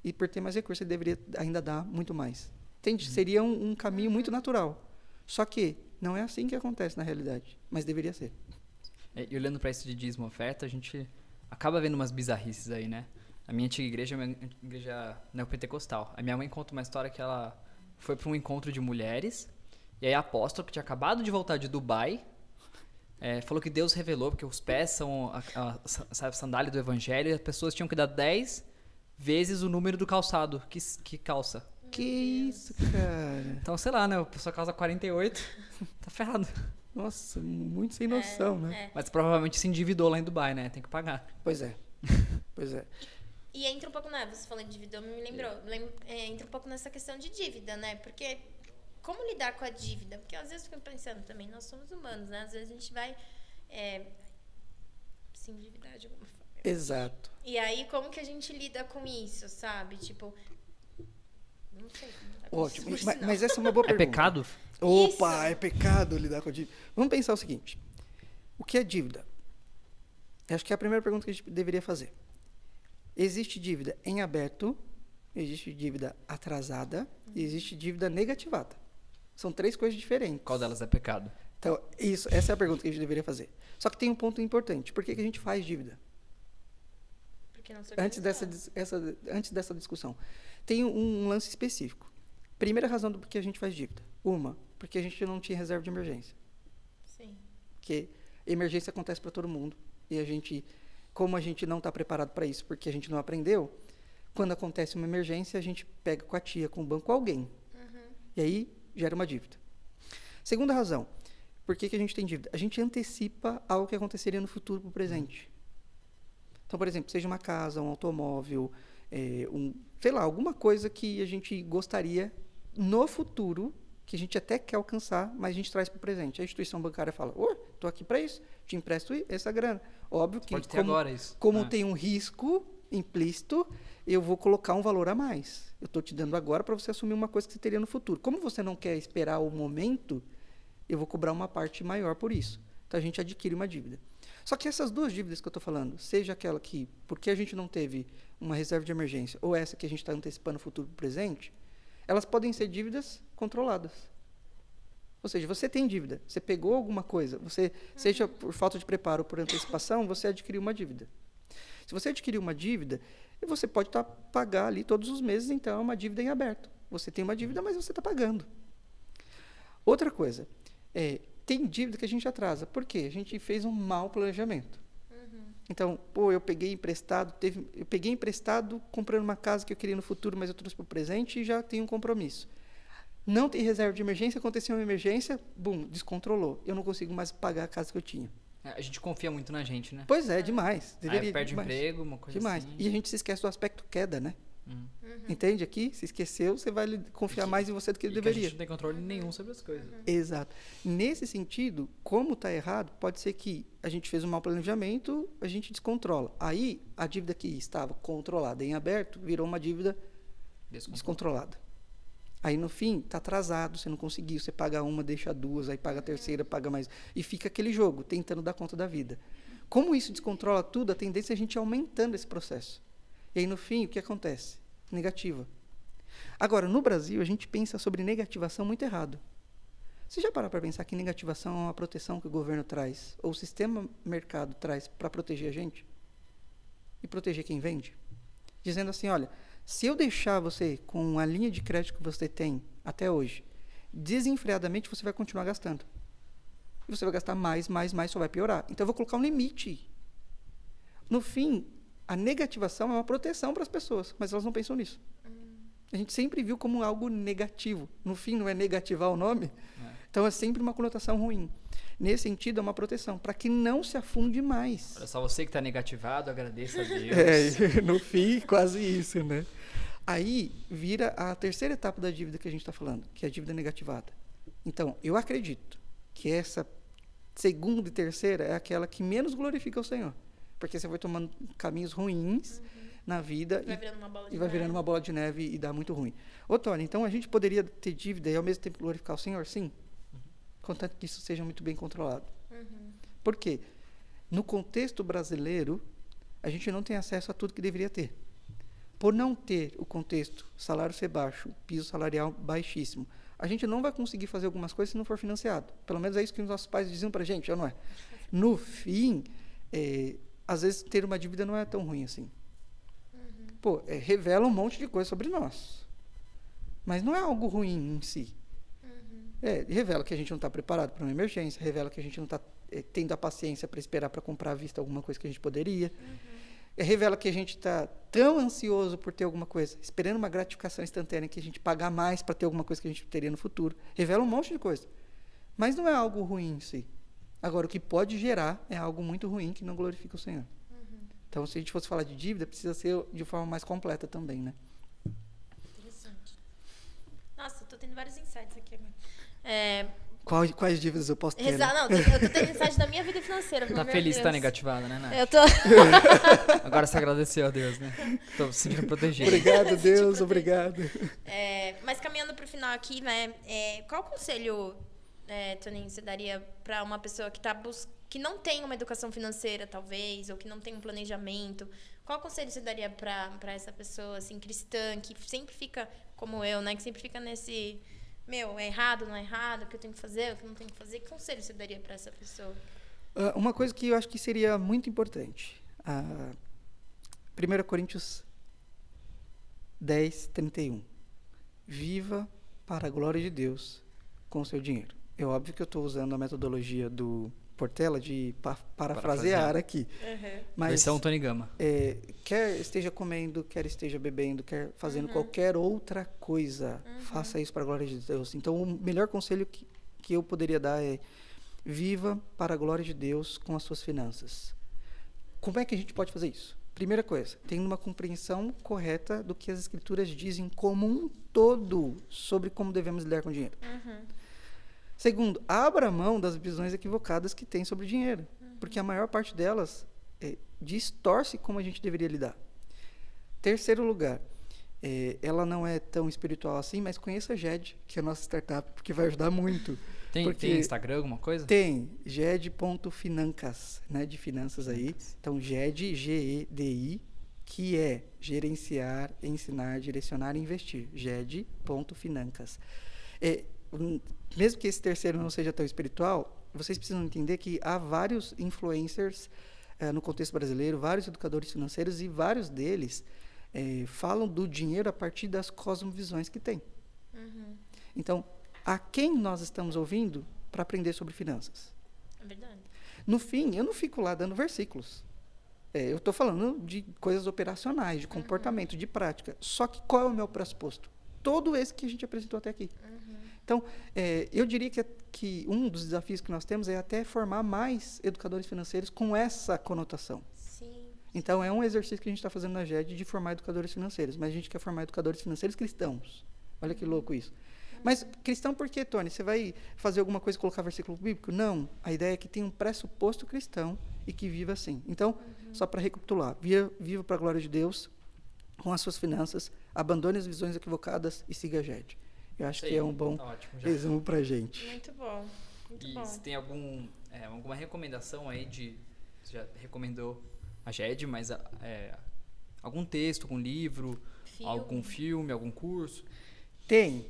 E por ter mais recursos, ele deveria ainda dar muito mais. Entende? Seria um caminho muito natural. Só que não é assim que acontece na realidade, mas deveria ser. E olhando para isso de dízimo oferta, a gente acaba vendo umas bizarrices aí, né? A minha antiga igreja é uma igreja neopentecostal. A minha mãe conta uma história que ela foi para um encontro de mulheres, e aí a apóstola, que tinha acabado de voltar de Dubai, falou que Deus revelou, porque os pés são a sandália do evangelho, e as pessoas tinham que dar 10 vezes o número do calçado que calça. Que isso, cara? Então, sei lá, né? A pessoa calça 48, tá ferrado. Nossa, muito sem noção, né? Mas provavelmente se endividou lá em Dubai, né? Tem que pagar. Pois é. Pois é. E entra um pouco, né? Você falou de dívida, me lembrou. Entra um pouco nessa questão de dívida, né? Porque como lidar com a dívida? Porque às vezes eu fico pensando também, nós somos humanos, né? Às vezes a gente vai se endividar de alguma forma. Exato. E aí, como que a gente lida com isso, sabe? Tipo, não sei. Ótimo. Mas essa é uma boa pergunta. É pecado? Opa, é pecado lidar com a dívida. Vamos pensar o seguinte. O que é dívida? Acho que é a primeira pergunta que a gente deveria fazer. Existe dívida em aberto, existe dívida atrasada e existe dívida negativada. São 3 coisas diferentes. Qual delas é pecado? Então, essa é a pergunta que a gente deveria fazer. Só que tem um ponto importante. Por que a gente faz dívida? Porque não Antes dessa discussão. Tem um lance específico. Primeira razão do porquê a gente faz dívida. Porque a gente não tinha reserva de emergência. Sim. Porque emergência acontece para todo mundo. E como a gente não está preparado para isso, porque a gente não aprendeu, quando acontece uma emergência, a gente pega com a tia, com o banco, com alguém. E aí gera uma dívida. Segunda razão. Por que a gente tem dívida? A gente antecipa algo que aconteceria no futuro para o presente. Então, por exemplo, seja uma casa, um automóvel, sei lá, alguma coisa que a gente gostaria no futuro, que a gente até quer alcançar, mas a gente traz para o presente. A instituição bancária fala, estou aqui para isso, te empresto essa grana. Óbvio que, pode ter agora isso. Como tem um risco implícito, eu vou colocar um valor a mais. Eu estou te dando agora para você assumir uma coisa que você teria no futuro. Como você não quer esperar o momento, eu vou cobrar uma parte maior por isso. Então, a gente adquire uma dívida. Só que essas 2 dívidas que eu estou falando, seja aquela que, porque a gente não teve uma reserva de emergência, ou essa que a gente está antecipando o futuro para o presente, elas podem ser dívidas controladas. Ou seja, você tem dívida, você pegou alguma coisa, seja por falta de preparo ou por antecipação, você adquiriu uma dívida. Se você adquiriu uma dívida, você pode pagar ali todos os meses, então é uma dívida em aberto. Você tem uma dívida, mas você está pagando. Outra coisa, Tem dívida que a gente atrasa. Por quê? A gente fez um mau planejamento. Uhum. Então, eu peguei emprestado comprando uma casa que eu queria no futuro, mas eu trouxe para o presente e já tenho um compromisso. Não tem reserva de emergência, aconteceu uma emergência, descontrolou. Eu não consigo mais pagar a casa que eu tinha. A gente confia muito na gente, né? Pois é, demais. Aí perde o emprego, uma coisa demais. assim. E a gente se esquece do aspecto queda, né? Uhum. Entende aqui? Se esqueceu, você vai confiar mais em você do que ele deveria. A gente não tem controle nenhum sobre as coisas. Exato. Nesse sentido, como está errado, pode ser que a gente fez um mau planejamento, a gente descontrola. Aí, a dívida que estava controlada em aberto virou uma dívida descontrolada. Aí, no fim, está atrasado, você não conseguiu, você paga uma, deixa duas, aí paga a terceira, paga mais. E fica aquele jogo, tentando dar conta da vida. Como isso descontrola tudo, a tendência é a gente ir aumentando esse processo. E aí, no fim, o que acontece? Negativa. Agora, no Brasil, a gente pensa sobre negativação muito errado. Você já parou para pensar que negativação é uma proteção que o governo traz, ou o sistema mercado traz para proteger a gente? E proteger quem vende? Dizendo assim, olha, se eu deixar você com a linha de crédito que você tem até hoje, desenfreadamente você vai continuar gastando. E você vai gastar mais, só vai piorar. Então, eu vou colocar um limite. No fim, a negativação é uma proteção para as pessoas, mas elas não pensam nisso. A gente sempre viu como algo negativo. No fim, não é negativar o nome? Então, é sempre uma conotação ruim. Nesse sentido, é uma proteção, para que não se afunde mais. Olha só, você que está negativado, agradeça a Deus. No fim, quase isso, né? Aí, vira a terceira etapa da dívida que a gente está falando, que é a dívida negativada. Então, eu acredito que essa segunda e terceira é aquela que menos glorifica o Senhor. Porque você vai tomando caminhos ruins na vida e vai virando uma bola de neve e dá muito ruim. Ô, Tony, então a gente poderia ter dívida e ao mesmo tempo glorificar o Senhor? Sim. Contanto que isso seja muito bem controlado. Por quê? No contexto brasileiro, a gente não tem acesso a tudo que deveria ter. Por não ter o contexto, salário ser baixo, piso salarial baixíssimo, a gente não vai conseguir fazer algumas coisas se não for financiado. Pelo menos é isso que os nossos pais diziam pra gente, ou não é? No fim, às vezes ter uma dívida não é tão ruim assim. Revela um monte de coisa sobre nós. Mas não é algo ruim em si. Revela que a gente não está preparado para uma emergência, revela que a gente não está tendo a paciência para esperar para comprar à vista alguma coisa que a gente poderia. Revela que a gente está tão ansioso por ter alguma coisa, esperando uma gratificação instantânea, que a gente pagar mais para ter alguma coisa que a gente teria no futuro. Revela um monte de coisa. Mas não é algo ruim em si. Agora, o que pode gerar é algo muito ruim que não glorifica o Senhor. Então, se a gente fosse falar de dívida, precisa ser de forma mais completa também, né? Interessante. Nossa, eu tô tendo vários insights aqui agora. Quais dívidas eu posso ter? Exato, não, eu tô tendo insights da minha vida financeira. Tá feliz de estar negativada, né, Nath? Eu tô. Agora você agradeceu a Deus, né? Tô se sentindo protegido. Obrigado, Deus, obrigado. Mas caminhando pro final aqui, né? Qual conselho, Toninho, você daria para uma pessoa que não tem uma educação financeira, talvez, ou que não tem um planejamento? Qual conselho você daria para essa pessoa, assim, cristã, que sempre fica, como eu, né? Que sempre fica nesse, é errado, não é errado, o que eu tenho que fazer, o que eu não tenho que fazer? Que conselho você daria para essa pessoa? Uma coisa que eu acho que seria muito importante. 1 Coríntios 10:31. Viva para a glória de Deus com o seu dinheiro. É óbvio que eu estou usando a metodologia do Portela de parafrasear aqui. Mas, versão Tony Gama. Quer esteja comendo, quer esteja bebendo, quer fazendo qualquer outra coisa, faça isso para a glória de Deus. Então, o melhor conselho que eu poderia dar é: viva para a glória de Deus com as suas finanças. Como é que a gente pode fazer isso? Primeira coisa, tendo uma compreensão correta do que as Escrituras dizem como um todo sobre como devemos lidar com o dinheiro. Segundo, abra mão das visões equivocadas que tem sobre o dinheiro, porque a maior parte delas distorce como a gente deveria lidar. Terceiro lugar, ela não é tão espiritual assim, mas conheça a GED, que é a nossa startup, porque vai ajudar muito. Tem Instagram, alguma coisa? Tem, ged.financas, né, de finanças aí. Então, GED, G-E-D-I, que é gerenciar, ensinar, direcionar e investir. ged.financas. Mesmo que esse terceiro não seja tão espiritual, vocês precisam entender que há vários influencers no contexto brasileiro, vários educadores financeiros, e vários deles falam do dinheiro a partir das cosmovisões que têm. Então, a quem nós estamos ouvindo para aprender sobre finanças. É verdade. No fim, eu não fico lá dando versículos. Eu estou falando de coisas operacionais, de comportamento, de prática. Só que qual é o meu pressuposto? Todo esse que a gente apresentou até aqui. Então, eu diria que um dos desafios que nós temos é até formar mais educadores financeiros com essa conotação. Sim. Então, é um exercício que a gente está fazendo na GED de formar educadores financeiros, mas a gente quer formar educadores financeiros cristãos. Olha que louco isso. Mas cristão por quê, Tony? Você vai fazer alguma coisa e colocar versículo bíblico? Não. A ideia é que tenha um pressuposto cristão e que viva assim. Então, só para recapitular, viva para a glória de Deus com as suas finanças, abandone as visões equivocadas e siga a GED. Eu acho que é um bom resumo para a gente. Muito bom. Muito E bom. se tem alguma recomendação aí você já recomendou a GED, mas algum texto, algum livro, algum filme, algum curso? Tem.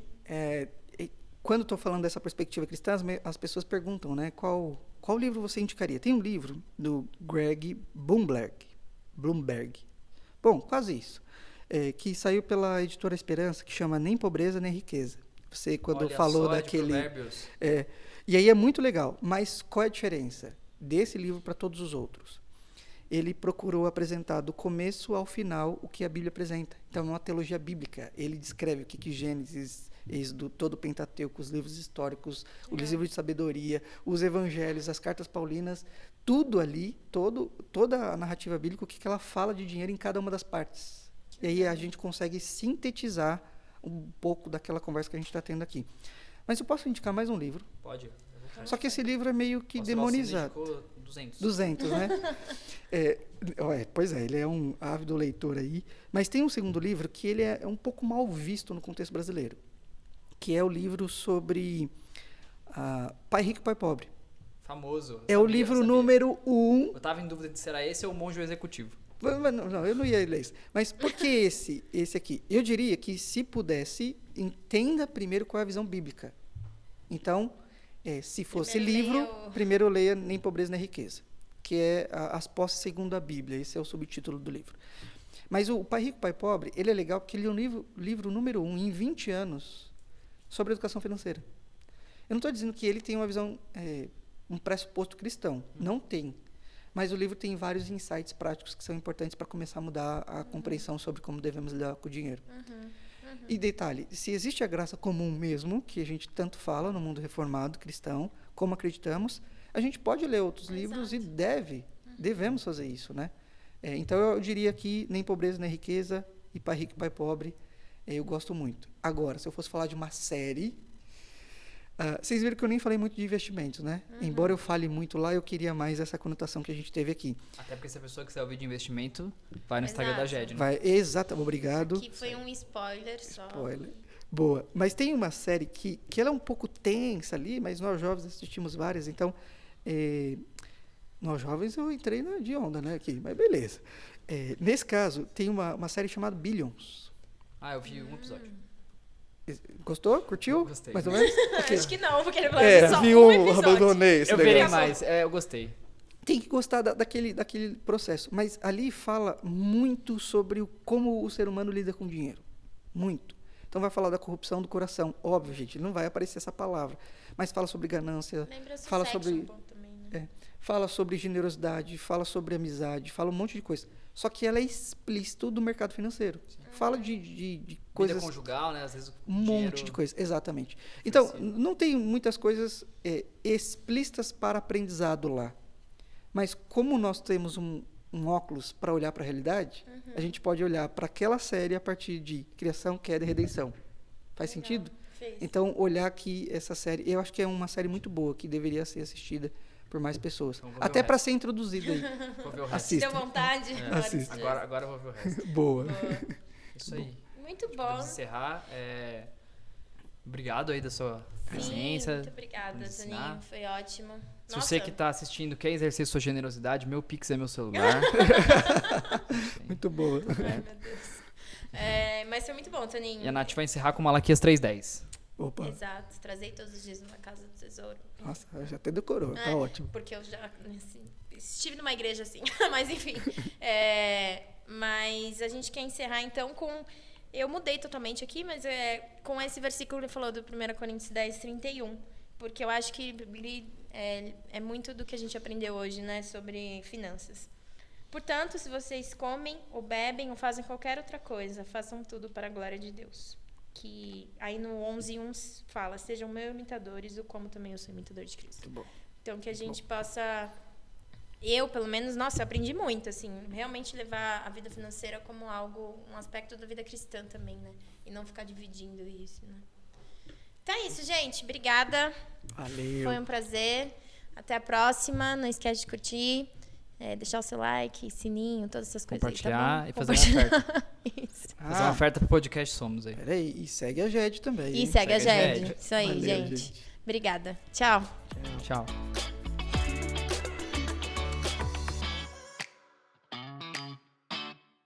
Quando estou falando dessa perspectiva cristã, as pessoas perguntam, né, qual livro você indicaria? Tem um livro do Greg Bloomberg. Bom, quase isso. Que saiu pela editora Esperança, que chama Nem Pobreza Nem Riqueza. Você, quando falou daquele... e aí é muito legal, mas qual é a diferença desse livro para todos os outros? Ele procurou apresentar do começo ao final o que a Bíblia apresenta. Então, é uma teologia bíblica. Ele descreve o que Gênesis, Êxodo, todo o Pentateuco, os livros históricos, os livros de sabedoria, os evangelhos, as cartas paulinas, tudo ali, toda a narrativa bíblica, o que ela fala de dinheiro em cada uma das partes. E aí a gente consegue sintetizar um pouco daquela conversa que a gente está tendo aqui. Mas eu posso indicar mais um livro. Pode. Só que esse livro é meio que demonizado. 200, né? Pois é, ele é um ávido leitor aí. Mas tem um segundo livro que ele é um pouco mal visto no contexto brasileiro, que é o livro sobre Pai Rico e Pai Pobre. Famoso. É o livro número 1. Eu estava em dúvida de se era esse ou o Monge Executivo. Não, eu não ia ler isso. Mas por que esse aqui? Eu diria que, se pudesse, entenda primeiro qual é a visão bíblica. Então, se fosse primeiro leia Nem Pobreza Nem Riqueza, que é as posses segundo a Bíblia. Esse é o subtítulo do livro. Mas o Pai Rico, Pai Pobre, ele é legal porque ele é um livro número 1 em 20 anos sobre educação financeira. Eu não estou dizendo que ele tem uma visão, um pressuposto cristão. Não tem. Mas o livro tem vários insights práticos que são importantes para começar a mudar a compreensão sobre como devemos lidar com o dinheiro. E detalhe, se existe a graça comum mesmo, que a gente tanto fala no mundo reformado, cristão, como acreditamos, a gente pode ler outros livros e devemos fazer isso, né? Então eu diria que Nem Pobreza Nem Riqueza e Pai Rico e Pai Pobre, eu gosto muito. Agora, se eu fosse falar de uma série... vocês viram que eu nem falei muito de investimentos, né? Embora eu fale muito lá, eu queria mais essa conotação que a gente teve aqui. Até porque se a pessoa quiser ouvir de investimento, vai no Instagram da GED, né? Exato, obrigado. Aqui foi um spoiler só. Boa. Mas tem uma série que ela é um pouco tensa ali, mas nós jovens assistimos várias, então... nós jovens eu entrei de onda, né? Aqui, mas beleza. Nesse caso, tem uma série chamada Billions. Eu vi um episódio. Gostou? Curtiu? Gostei. Mais ou menos? Acho que não, porque ele falou só um episódio. Abandonei esse Eu negócio. verei mais, eu gostei. Tem que gostar daquele processo. Mas ali fala muito sobre como o ser humano lida com dinheiro. Muito. Então vai falar da corrupção do coração. Óbvio, gente, não vai aparecer essa palavra. Mas fala sobre ganância. Fala sobre... também, né? Fala sobre generosidade, fala sobre amizade, fala um monte de coisa. Só que ela é explícito do mercado financeiro. Fala de coisas... Vida conjugal, né? Às vezes um monte de coisa, exatamente. Então, não tem muitas coisas explícitas para aprendizado lá. Mas como nós temos um óculos para olhar para a realidade, a gente pode olhar para aquela série a partir de criação, queda e redenção. Faz sentido? Então, olhar aqui essa série, eu acho que é uma série muito boa, que deveria ser assistida por mais pessoas. Então, até para ser introduzida aí. Vou ver o resto. Assista. Deu vontade? Assista. Agora eu vou ver o resto. Boa. Muito Isso aí. Muito bom. Vamos encerrar. Obrigado aí da sua presença. Muito obrigada, Toninho. Foi ótimo. Se você que está assistindo quer exercer sua generosidade, meu Pix é meu celular. Muito boa. Ai, meu Deus. Mas foi muito bom, Toninho. E a Nath vai encerrar com Malaquias 3:10. Opa. Exato. Trazei todos os dias na casa do tesouro. Nossa, já até decorou. Tá ótimo. Porque eu já estive numa igreja assim. Mas enfim. Mas a gente quer encerrar então com... Eu mudei totalmente aqui, mas com esse versículo que ele falou do 1 Coríntios 10:31, porque eu acho que é muito do que a gente aprendeu hoje, né, sobre finanças. Portanto, se vocês comem ou bebem ou fazem qualquer outra coisa, façam tudo para a glória de Deus. Que aí no 11:1 fala, sejam meus imitadores, como também eu sou imitador de Cristo. Muito bom. Então, que a gente possa... Eu, pelo menos, nossa, eu aprendi muito, assim, realmente levar a vida financeira como um aspecto da vida cristã também, né? E não ficar dividindo isso, né? Então é isso, gente. Obrigada. Valeu. Foi um prazer. Até a próxima. Não esquece de curtir, deixar o seu like, sininho, todas essas coisas aí, Compartilhar tá bom? e fazer uma oferta. Isso. Fazer uma oferta pro podcast Somos aí. Peraí, e segue a Jed também. E hein? segue a Segue a Jed. Jed. Isso aí, Valeu, gente. Obrigada. Tchau. Tchau.